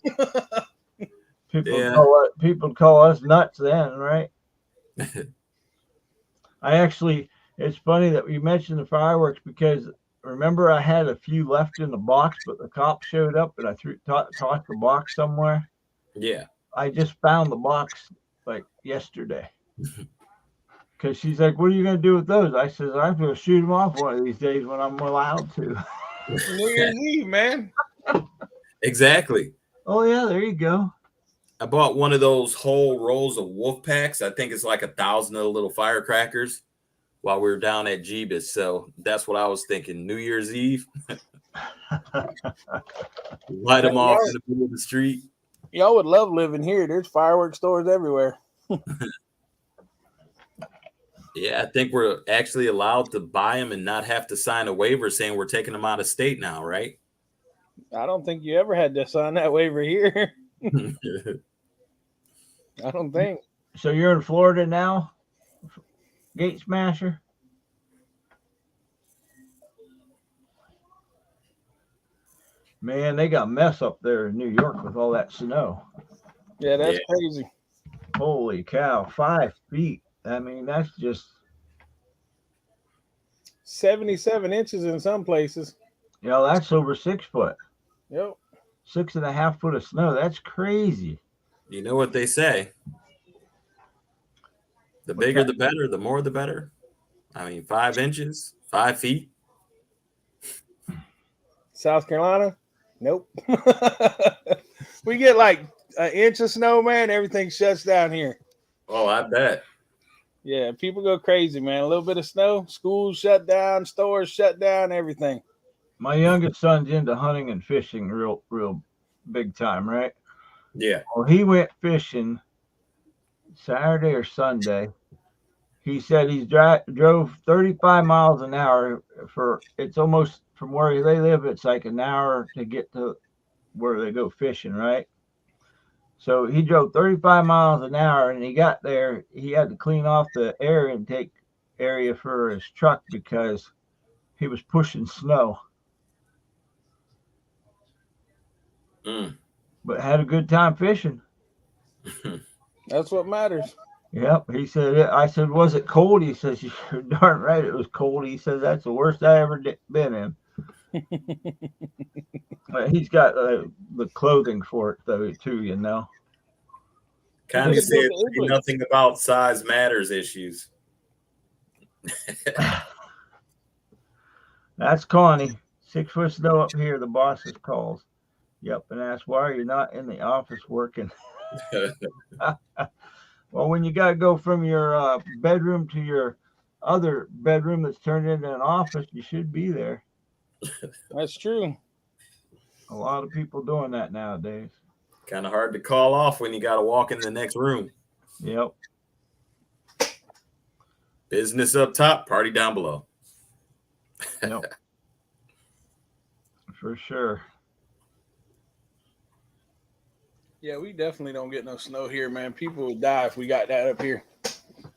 long. People call us nuts then, right? It's funny that you mentioned the fireworks because remember I had a few left in the box, but the cops showed up and I tossed the box somewhere. Yeah. I just found the box like yesterday. Because she's like, what are you going to do with those? I says, I'm going to shoot them off one of these days when I'm allowed to. New Year's Eve, man. Exactly. Oh, yeah, there you go. I bought one of those whole rolls of wolf packs. I think it's like 1,000 of the little firecrackers while we were down at Jeebus. So that's what I was thinking. New Year's Eve. Light them off in the middle of the street. Y'all would love living here. There's fireworks stores everywhere. Yeah, I think we're actually allowed to buy them and not have to sign a waiver saying we're taking them out of state now, right? I don't think you ever had to sign that waiver here. I don't think. So you're in Florida now, Gate Smasher? Man, they got mess up there in New York with all that snow. Yeah, that's crazy. Holy cow, 5 feet. I mean, that's just 77 inches in some places. That's over 6 foot. Yep. 6.5 foot of snow. That's crazy. You know what they say. The bigger the better, the more the better. I mean, 5 inches, 5 feet. South Carolina? Nope. We get like an inch of snow, man. Everything shuts down here. Oh, I bet. Yeah, people go crazy, man. A little bit of snow, schools shut down, stores shut down, everything. My youngest son's into hunting and fishing real big time, right? Yeah. Well, he went fishing Saturday or Sunday. He said he's drove 35 miles an hour it's almost from where they live. It's like an hour to get to where they go fishing, right? So he drove 35 miles an hour and he got there. He had to clean off the air intake area for his truck because he was pushing snow. But had a good time fishing. That's what matters. Yep. He said, I said, was it cold? He says, you're darn right it was cold. He said, that's the worst I ever been in. But he's got the clothing for it, though, too, you know. Connie said nothing about size matters issues. That's Connie. 6 foot snow up here, the boss's calls. Yep, and asked, why are you not in the office working? Well, when you got to go from your bedroom to your other bedroom that's turned into an office, you should be there. That's true. A lot of people doing that nowadays. Kind of hard to call off when you got to walk in the next room. Yep. Business up top, party down below. Yep. For sure. Yeah, we definitely don't get no snow here, man. People would die if we got that up here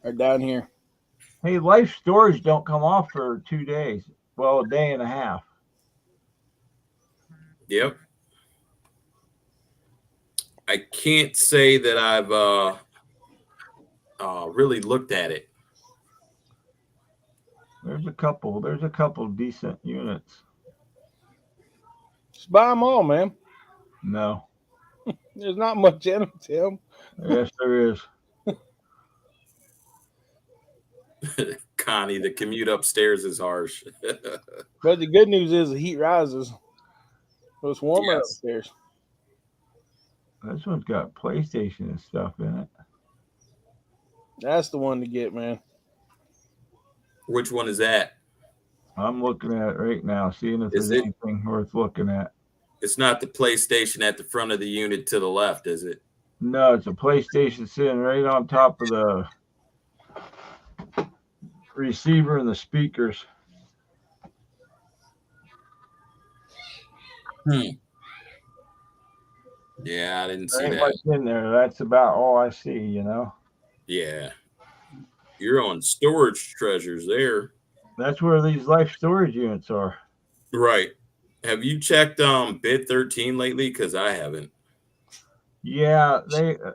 or down here. Hey, life storage don't come off for 2 days. Well, a day and a half. Yep. I can't say that I've really looked at it. There's a couple decent units. Just buy them all, man. No. There's not much in them, Tim. Yes, there is. Connie, the commute upstairs is harsh. But the good news is the heat rises. So it's warmer upstairs. This one's got PlayStation and stuff in it. That's the one to get, man. Which one is that? I'm looking at it right now, seeing if Is there's it? anything worth looking at. It's not the PlayStation at the front of the unit to the left, is it? No, it's a PlayStation sitting right on top of the receiver and the speakers. Hmm. Yeah, I didn't There see ain't that. much in there. That's about all I see. Yeah. You're on storage treasures there. That's where these life storage units are. Right. Have you checked bid 13 lately? Because I haven't. Yeah,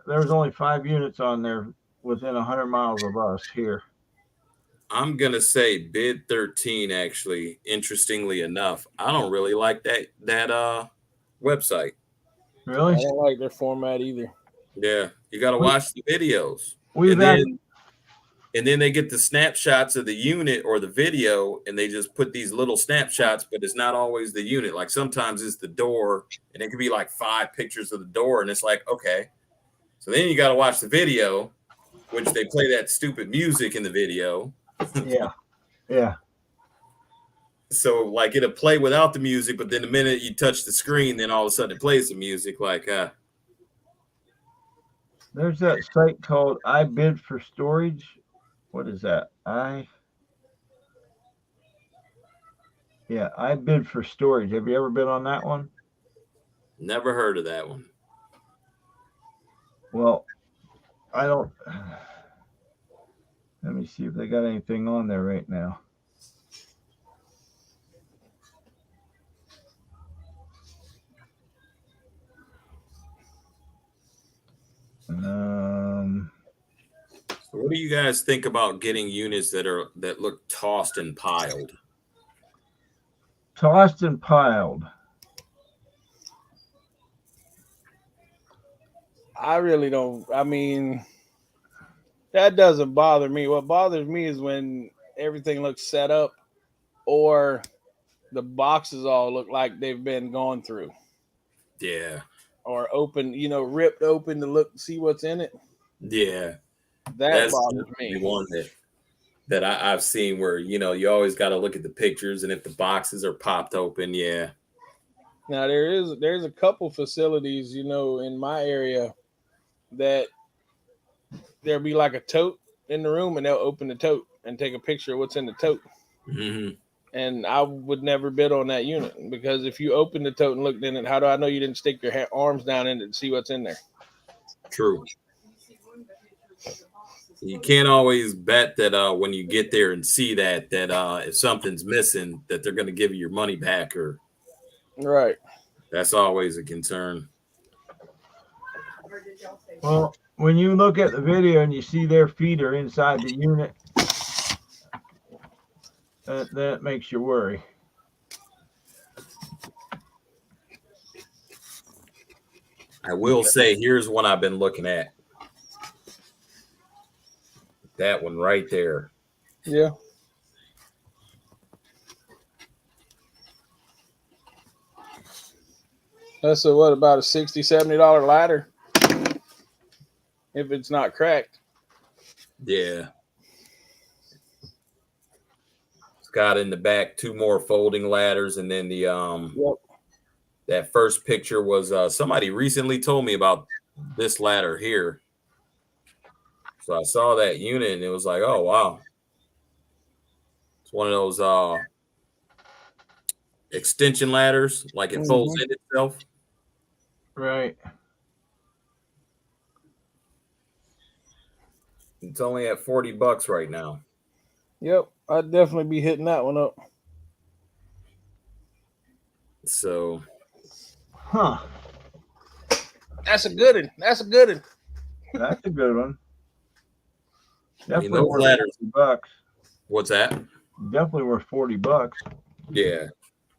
there's only 5 units on there within 100 miles of us here. I'm gonna say bid 13 actually, interestingly enough. I don't really like that website. I Really? don't like their format either. Yeah, you gotta We, watch the videos. we've And had then they get the snapshots of the unit or the video and they just put these little snapshots, but it's not always the unit. Like sometimes it's the door and it could be like 5 pictures of the door, and it's like, okay. So then you gotta watch the video, which they play that stupid music in the video. yeah. So like it'll play without the music, but then the minute you touch the screen, then all of a sudden it plays the music. Like There's that site called I Bid for Storage. What is that? I Bid for Storage. Have you ever been on that one? never heard of that one. Well, I don't. Let me see if they got anything on there right now. So what do you guys think about getting units that look tossed and piled? Tossed and piled. I really don't. I mean, that doesn't bother me. What bothers me is when everything looks set up or the boxes all look like they've been gone through Yeah. or open, ripped open to look, see what's in it. Yeah. That That's bothers the me. one that I've seen where, you always got to look at the pictures, and if the boxes are popped open, yeah. Now there's a couple facilities, in my area that there'll be like a tote in the room and they'll open the tote and take a picture of what's in the tote. Hmm. And I would never bid on that unit because if you open the tote and looked in it, how do I know you didn't stick your arms down in it to see what's in there? True. You can't always bet that when you get there and see that if something's missing, that they're going to give you your money back, or Right. that's always a concern. Well, when you look at the video and you see their feet are inside the unit, that makes you worry. I will say, here's one I've been looking at. That one right there. Yeah. That's about a $60, $70 ladder if it's not cracked. Yeah. It's got in the back 2 more folding ladders, and then the Yep. that first picture was somebody recently told me about this ladder here. So I saw that unit and it was like, oh wow. It's one of those extension ladders, like it folds in itself. Right. It's only at $40 right now. Yep. I'd definitely be hitting that one up. So Huh. That's a good one. That's a good one. That's a good one. Definitely those worth ladders- $40. what's that? Definitely worth $40. Yeah.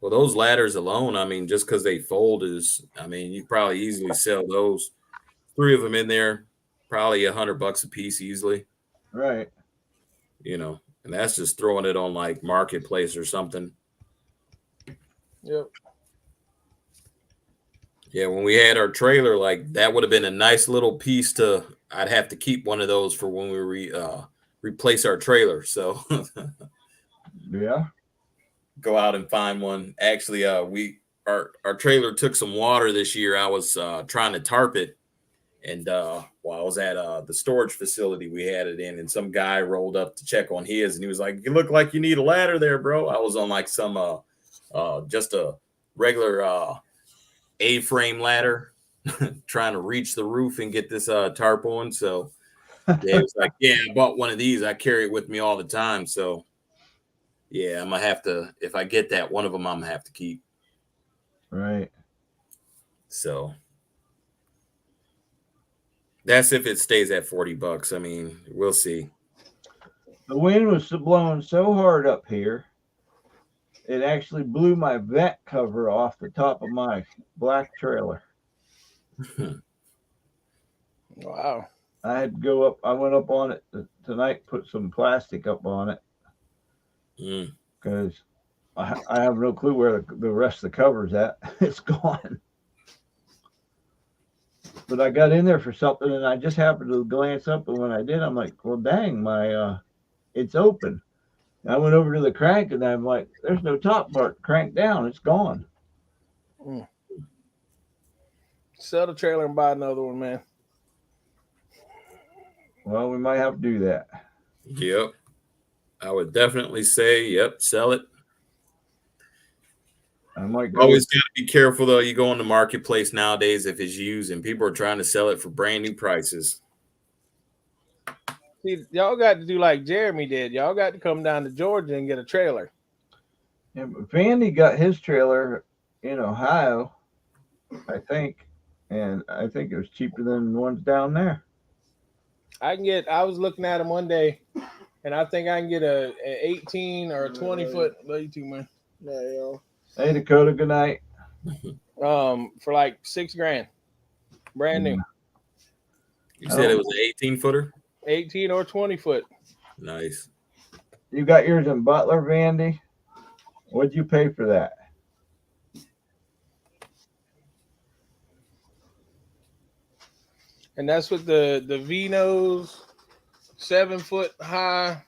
Well, those ladders alone, I mean, just because they fold you probably easily sell those. 3 of them in there, probably $100 a piece easily. Right. And that's just throwing it on like Marketplace or something. Yep. Yeah, when we had our trailer, like that would have been a nice little piece to. I'd have to keep one of those for when we replace our trailer. So Yeah. go out and find one. Actually, our trailer took some water this year. I was trying to tarp it, and while I was at the storage facility we had it in, and some guy rolled up to check on his, and he was like, "You look like you need a ladder there, bro." I was on like some just a regular A-frame ladder, trying to reach the roof and get this tarp on. So yeah, it was like, yeah, I bought one of these. I carry it with me all the time. So yeah, I'm gonna have to, if I get that, one of them I'm gonna have to keep. Right. So that's if it stays at $40. I mean, we'll see. The wind was blowing so hard up here, it actually blew my vent cover off the top of my black trailer. Wow. I had to go up. I went up on it tonight, put some plastic up on it because I have no clue where the rest of the cover's at. It's gone. But I got in there for something, and I just happened to glance up, and when I did, I'm like, "Well, dang, my it's open." And I went over to the crank, and I'm like, "There's no top part. Crank down. It's gone." Sell the trailer and buy another one, man. Well, we might have to do that. Yep. I would definitely say, yep, sell it. I might go. Always got to be careful though. You go on the marketplace nowadays if it's used and people are trying to sell it for brand new prices. See, y'all got to do like Jeremy did. Y'all got to come down to Georgia and get a trailer. Yeah, Vandy got his trailer in Ohio, I think, and I think it was cheaper than the ones down there. I was looking at them one day, and I think I can get an 18 or a 20 foot. Love you too, man. Hey, Dakota, good night. For like $6,000, brand new. You said it was an 18-footer? 18 or 20 foot. Nice. You got yours in Butler, Vandy? What'd you pay for that? And that's with the Vinos, 7 foot high,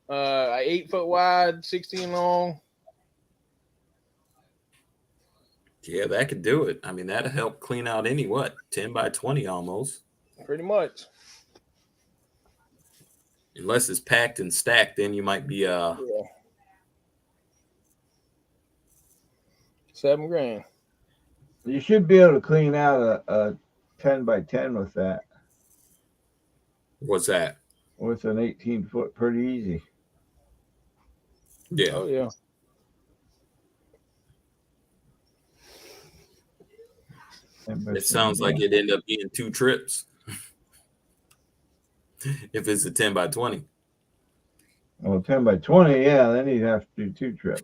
8 foot wide, 16 long. Yeah, that could do it. I mean, that'll help clean out any 10 by 20 almost. Pretty much. Unless it's packed and stacked, then you might be Yeah. $7,000. You should be able to clean out a 10 by 10 with that. What's that? With an 18-foot, pretty easy. Yeah. Oh yeah. It sounds like it'd end up being 2 trips. If it's a 10 by 20. Well, 10 by 20, yeah, then you'd have to do 2 trips.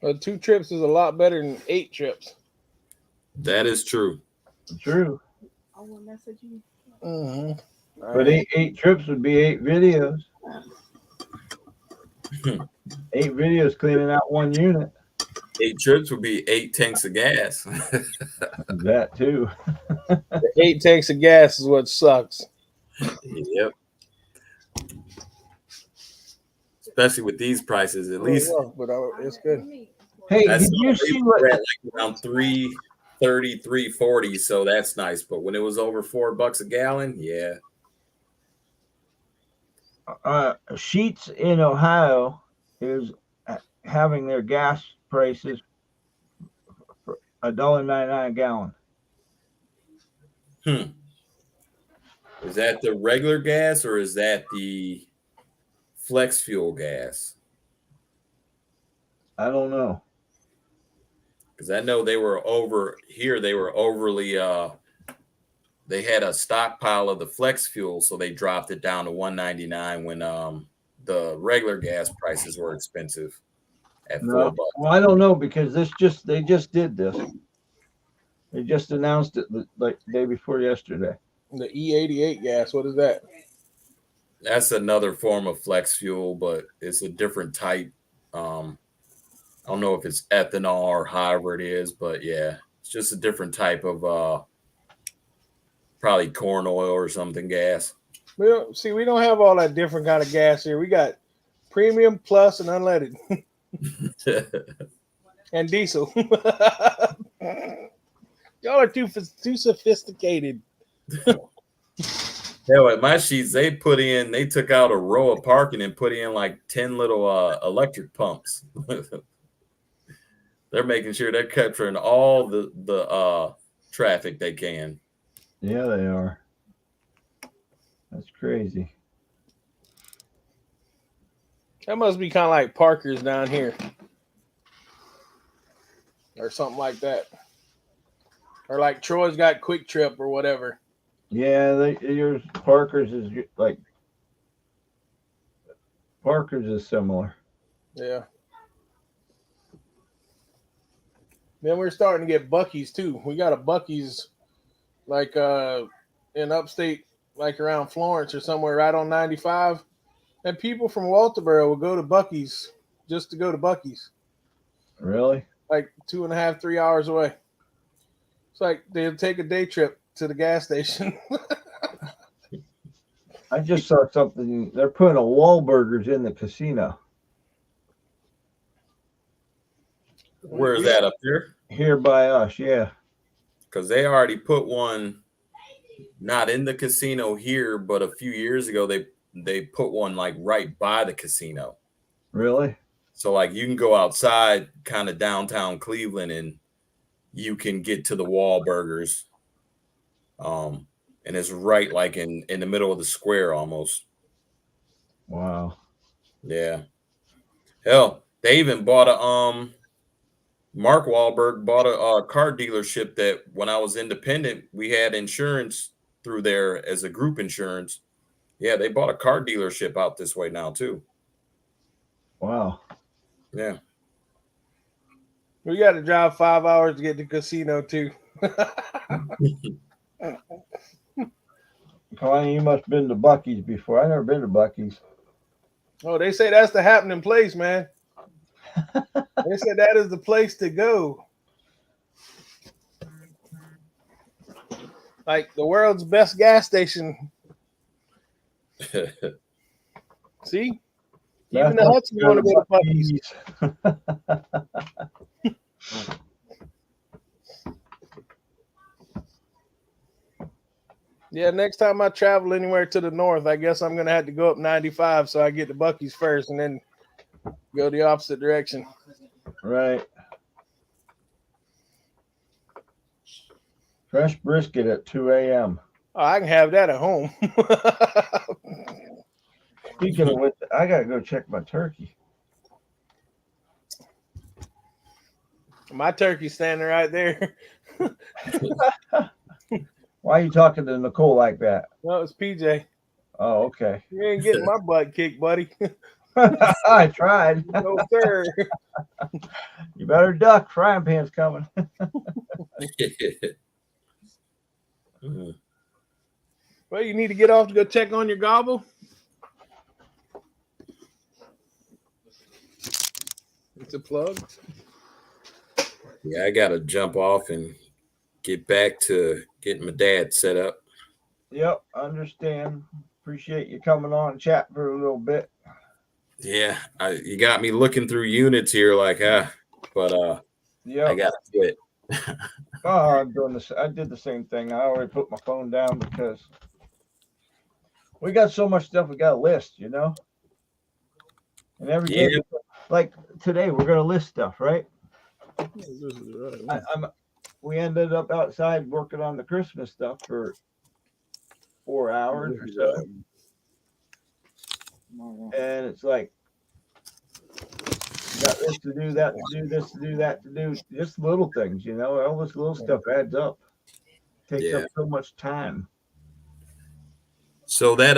Well, 2 trips is a lot better than 8 trips. That is true. True. I will message you. Mm-hmm. But eight trips would be 8 videos. 8 videos cleaning out 1 unit. 8 trips would be 8 tanks of gas. That too. The 8 tanks of gas is what sucks. Yep. Especially with these prices, at least. But it's good. Hey, That's did you see what? we're at like around 330, 340, so that's nice. But when it was over $4 a gallon, yeah. Sheets in Ohio is having their gas prices for $1.99 a gallon. Is that the regular gas or is that the flex fuel gas? I don't know. Because I know they were overly they had a stockpile of the flex fuel, so they dropped it down to $1.99 when the regular gas prices were expensive at $4. Well, I don't know because they just did this. They just announced it like the day before yesterday. The E88 gas, what is that? That's another form of flex fuel, but it's a different type. I don't know if it's ethanol or however it is, but yeah, it's just a different type of probably corn oil or something gas. We don't have all that different kind of gas here. We got premium, plus, and unleaded, and diesel. Y'all are too sophisticated. Hell, at my sheets, they took out a row of parking and put in like 10 little electric pumps. They're making sure they're capturing all the traffic they can. Yeah, they are. That's crazy. That must be kind of like Parker's down here, or something like that, or like Troy's got Quick Trip or whatever. Yeah, yours Parker's is like Parker's is similar. Yeah. Then we're starting to get Buc-ee's too. We got a Buc-ee's like in upstate, like around Florence or somewhere, right on 95. And people from Walterboro will go to Buc-ee's just to go to Buc-ee's. Really? Like 2.5, 3 hours away. It's like they'll take a day trip to the gas station. I just saw something. They're putting a Wahlburgers in the casino Where is that, up there? here by us. Yeah. Because they already put one, not in the casino here, but a few years ago they put one like right by the casino. Really? So like you can go outside, kind of downtown Cleveland, and you can get to the Wahlburgers. And it's right like in the middle of the square almost. Wow. Yeah. Hell, they even bought a Mark Wahlberg bought a car dealership that when I was independent, we had insurance through there as a group insurance. Yeah, they bought a car dealership out this way now too. Wow. Yeah. We got to drive 5 hours to get to the casino too. Connie, you must have been to Buc-ee's before. I never been to Buc-ee's. Oh, they say that's the happening place, man. They said that is the place to go. Like the world's best gas station. See? Even the Hudson want to go to Buc-ee's. Yeah, next time I travel anywhere to the north, I guess I'm going to have to go up 95 so I get to Buc-ee's first and then go the opposite direction. Right. Fresh brisket at 2 a.m. Oh, I can have that at home. Speaking of which, I got to go check my turkey. My turkey's standing right there. Why are you talking to Nicole like that? No, it's PJ. Oh, okay. You ain't getting my butt kicked, buddy. I tried. No, sir. You better duck. Frying pan's coming. Well, you need to get off to go check on your gobble. It's a plug. Yeah, I got to jump off and get back to getting my dad set up. Yep, understand. Appreciate you coming on and chat for a little bit. Yeah, you got me looking through units here, like but yeah, I got to quit. Oh, I'm doing this. I did the same thing. I already put my phone down because we got so much stuff we got to list, you know. And every day, like today, we're gonna list stuff, right? We ended up outside working on the Christmas stuff for 4 hours or so. And it's like, got this to do, that to do, this to do, that to do. Just little things, you know. All this little stuff adds up. Takes up so much time. So that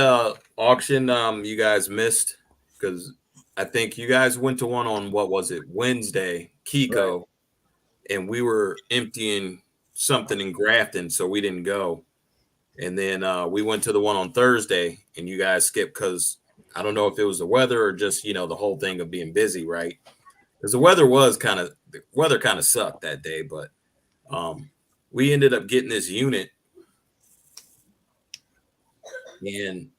auction you guys missed, because I think you guys went to one on, what was it, Wednesday, Kiko, right. And we were emptying something in Grafton, so we didn't go. And then we went to the one on Thursday, and you guys skipped because I don't know if it was the weather or just, you know, the whole thing of being busy, right? because the weather kind of sucked that day, but we ended up getting this unit, and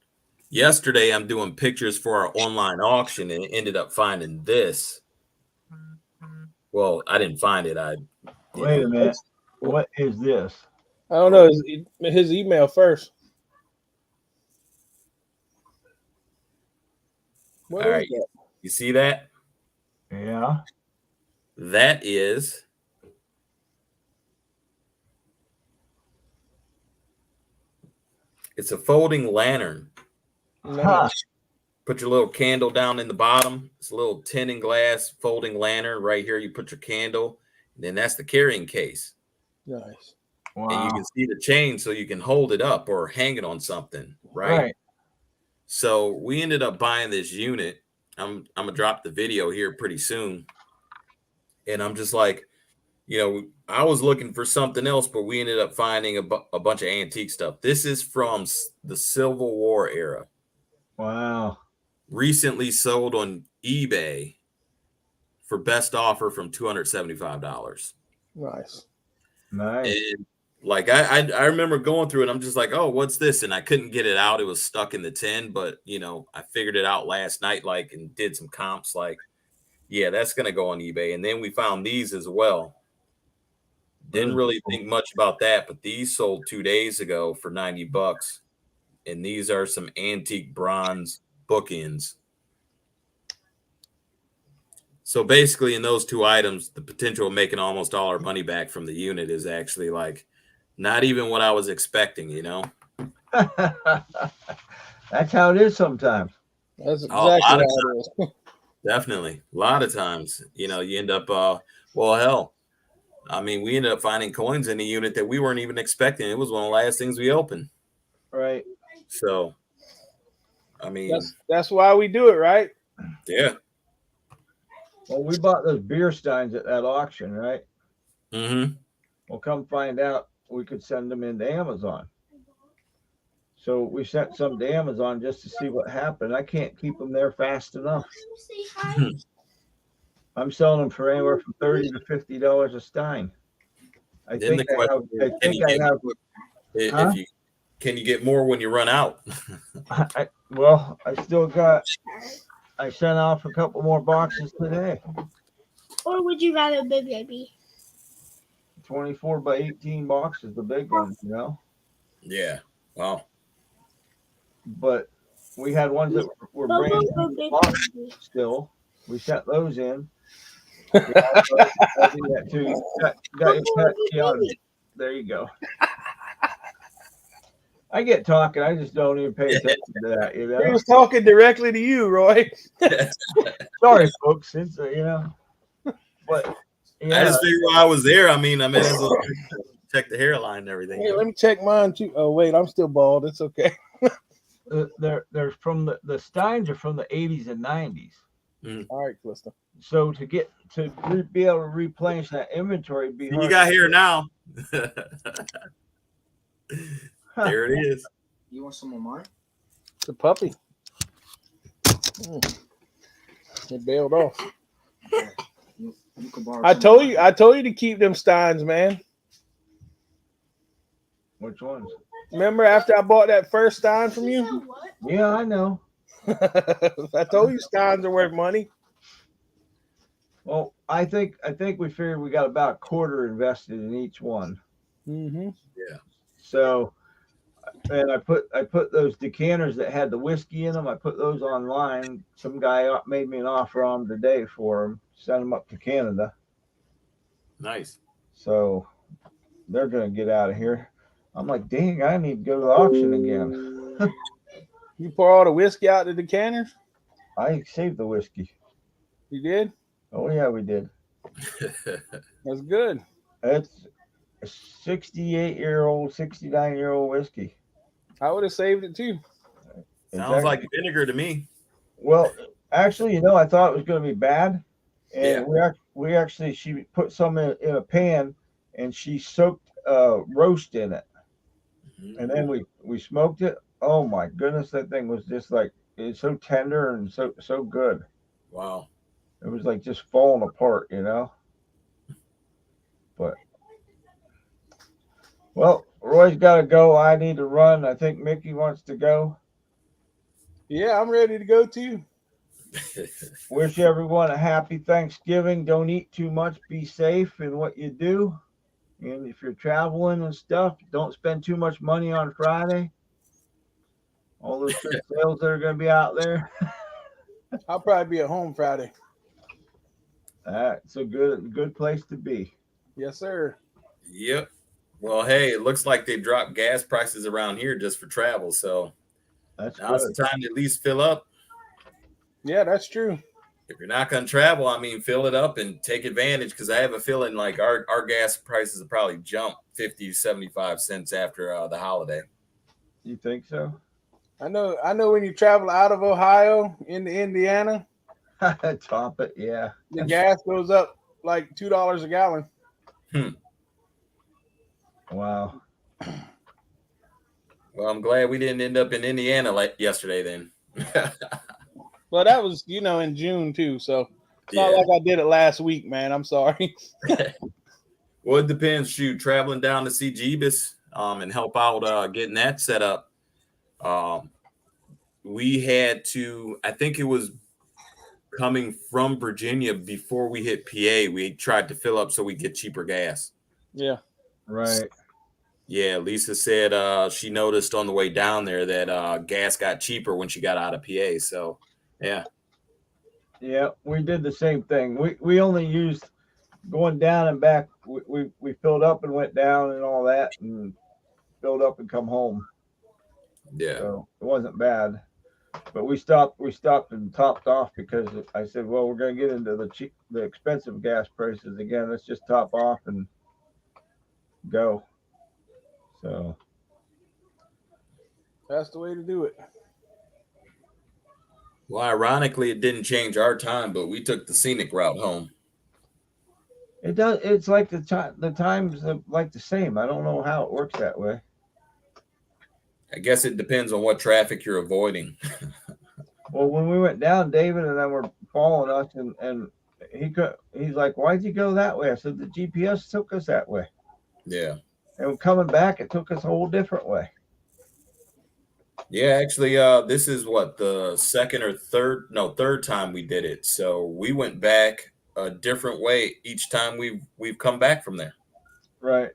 yesterday I'm doing pictures for our online auction and ended up finding this. Well, I didn't find it. Wait a minute. What is this? I don't know his email first. What All is right, that? you see that? Yeah. That is it's a folding lantern. Huh. Put your little candle down in the bottom. It's a little tin and glass folding lantern right here. You put your candle, and then that's the carrying case. Nice. Wow. And you can see the chain so you can hold it up or hang it on something, right? Right. So we ended up buying this unit. I'm gonna drop the video here pretty soon. And I'm just like, I was looking for something else, but we ended up finding a bunch of antique stuff. This is from the Civil War era. Wow. Recently sold on eBay for best offer from $275. Nice. Nice. And like I remember going through it. I'm just like, oh, what's this? And I couldn't get it out. It was stuck in the tin. But I figured it out last night, like, and did some comps. Like, yeah, that's gonna go on eBay. And then we found these as well. Didn't really think much about that, but these sold 2 days ago for $90. And these are some antique bronze bookends. So basically, in those two items, the potential of making almost all our money back from the unit is actually like not even what I was expecting, That's how it is sometimes. That's exactly how it is. Definitely. A lot of times, you end up, well, hell, I mean, we ended up finding coins in the unit that we weren't even expecting. It was one of the last things we opened. Right. So, I mean, that's why we do it, right? Yeah. Well, we bought those beer steins at that auction, right? Mm-hmm. Well, come find out, we could send them into Amazon. So we sent some to Amazon just to see what happened. I can't keep them there fast enough. I'm selling them for anywhere from $30 to $50 a stein. Can you get more when you run out? I sent off a couple more boxes today. Or would you rather be baby? 24 by 18 boxes, the big ones, Yeah. Wow. But we had ones that were brand new boxes still. We sent those in. There you go. I get talking. I just don't even pay attention to that. He was talking directly to you, Roy. Sorry, folks. It's But I just figured while I was there. I mean, check the hairline and everything. Hey, let me check mine too. Oh wait, I'm still bald. It's okay. They're from the steins are from the 80s and 90s. All right, Clifton. So to be able to replenish that inventory, you got here now. There it is. You want some of mine? It's a puppy. It bailed off. Okay. You can borrow. I told you to keep them steins, man. Which ones? Remember after I bought that first stein from you? Yeah, I know. I told you steins are worth money. Well, I think we figured we got about a quarter invested in each one. Mm-hmm. Yeah. So, and I put those decanters that had the whiskey in them. I put those online. Some guy made me an offer on them today for them. Send them up to Canada. Nice. So they're gonna get out of here. I'm like, dang, I need to go to the auction again. You pour all the whiskey out the decanters? I saved the whiskey. You did? Oh yeah, we did. That's good. It's a 68-year-old, 69-year-old whiskey. I would have saved it too. Sounds like vinegar to me. Well, actually, I thought it was going to be bad, and we actually she put some in a pan, and she soaked roast in it, and then we smoked it. Oh my goodness, that thing was just like it's so tender and so good. Wow. It was like just falling apart, you know. But well, Roy's got to go. I need to run. I think Mickey wants to go. Yeah, I'm ready to go too. Wish everyone a happy Thanksgiving. Don't eat too much. Be safe in what you do. And if you're traveling and stuff, don't spend too much money on Friday. All those good sales that are going to be out there. I'll probably be at home Friday. That's a good place to be. Yes, sir. Yep. Well, hey, it looks like they dropped gas prices around here just for travel. So That's now's good. the time to at least fill up. Yeah, that's true. If you're not going to travel, I mean, fill it up and take advantage, because I have a feeling like our gas prices will probably jump 50, 75 cents after the holiday. You think so? I know when you travel out of Ohio into Indiana, Top it, yeah. the gas goes up like $2 a gallon. Wow. Well, I'm glad we didn't end up in Indiana like yesterday then. Well, that was, in June too, so it's not Yeah. like I did it last week, man. I'm sorry. Well, it depends. Shoot, traveling down to see Jeebus and help out getting that set up. We had to, I think it was coming from Virginia before we hit PA, we tried to fill up so we get cheaper gas. Yeah. Right. Yeah, Lisa said she noticed on the way down there that gas got cheaper when she got out of PA. So, yeah. Yeah, we did the same thing. We only used going down and back. We filled up and went down and all that, and filled up and come home. Yeah. So it wasn't bad. But we stopped and topped off because I said, well, we're going to get into the expensive gas prices again. Let's just top off and go. So That's the way to do it. Well, ironically, it didn't change our time, but we took the scenic route home. it does. It's like the times are like the same. I don't know how it works that way. I guess it depends on what traffic you're avoiding. Well, when we went down, David and them were following us, and he's like, why'd you go that way? I said, the GPS took us that way. Yeah. And coming back, it took us a whole different way. Yeah, actually, this is what, the third time we did it. So we went back a different way each time we've come back from there. Right.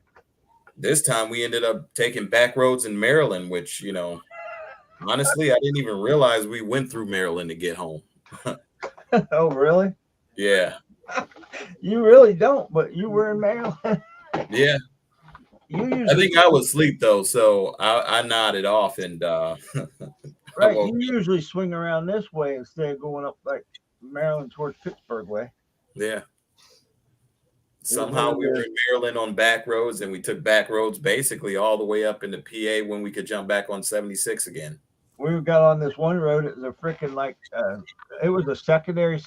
This time we ended up taking back roads in Maryland, which, honestly, I didn't even realize we went through Maryland to get home. Oh, really? Yeah. You really don't, but you were in Maryland. Yeah. I think I was asleep though, so I nodded off and right. You usually swing around this way instead of going up like Maryland towards Pittsburgh way. Yeah. Somehow we were in Maryland on back roads, and we took back roads basically all the way up into PA when we could jump back on 76 again. We got on this one road. It was a freaking it was a secondary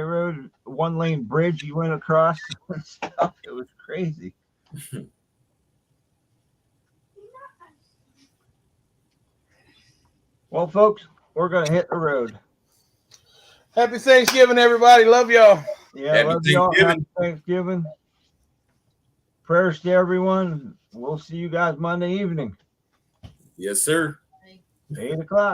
road, 1-lane bridge you went across and stuff. It was crazy. Well, folks, we're going to hit the road. Happy Thanksgiving, everybody. Love y'all. Yeah, Happy love y'all. Thanksgiving. Happy Thanksgiving. Prayers to everyone. We'll see you guys Monday evening, Yes, sir. 8 o'clock.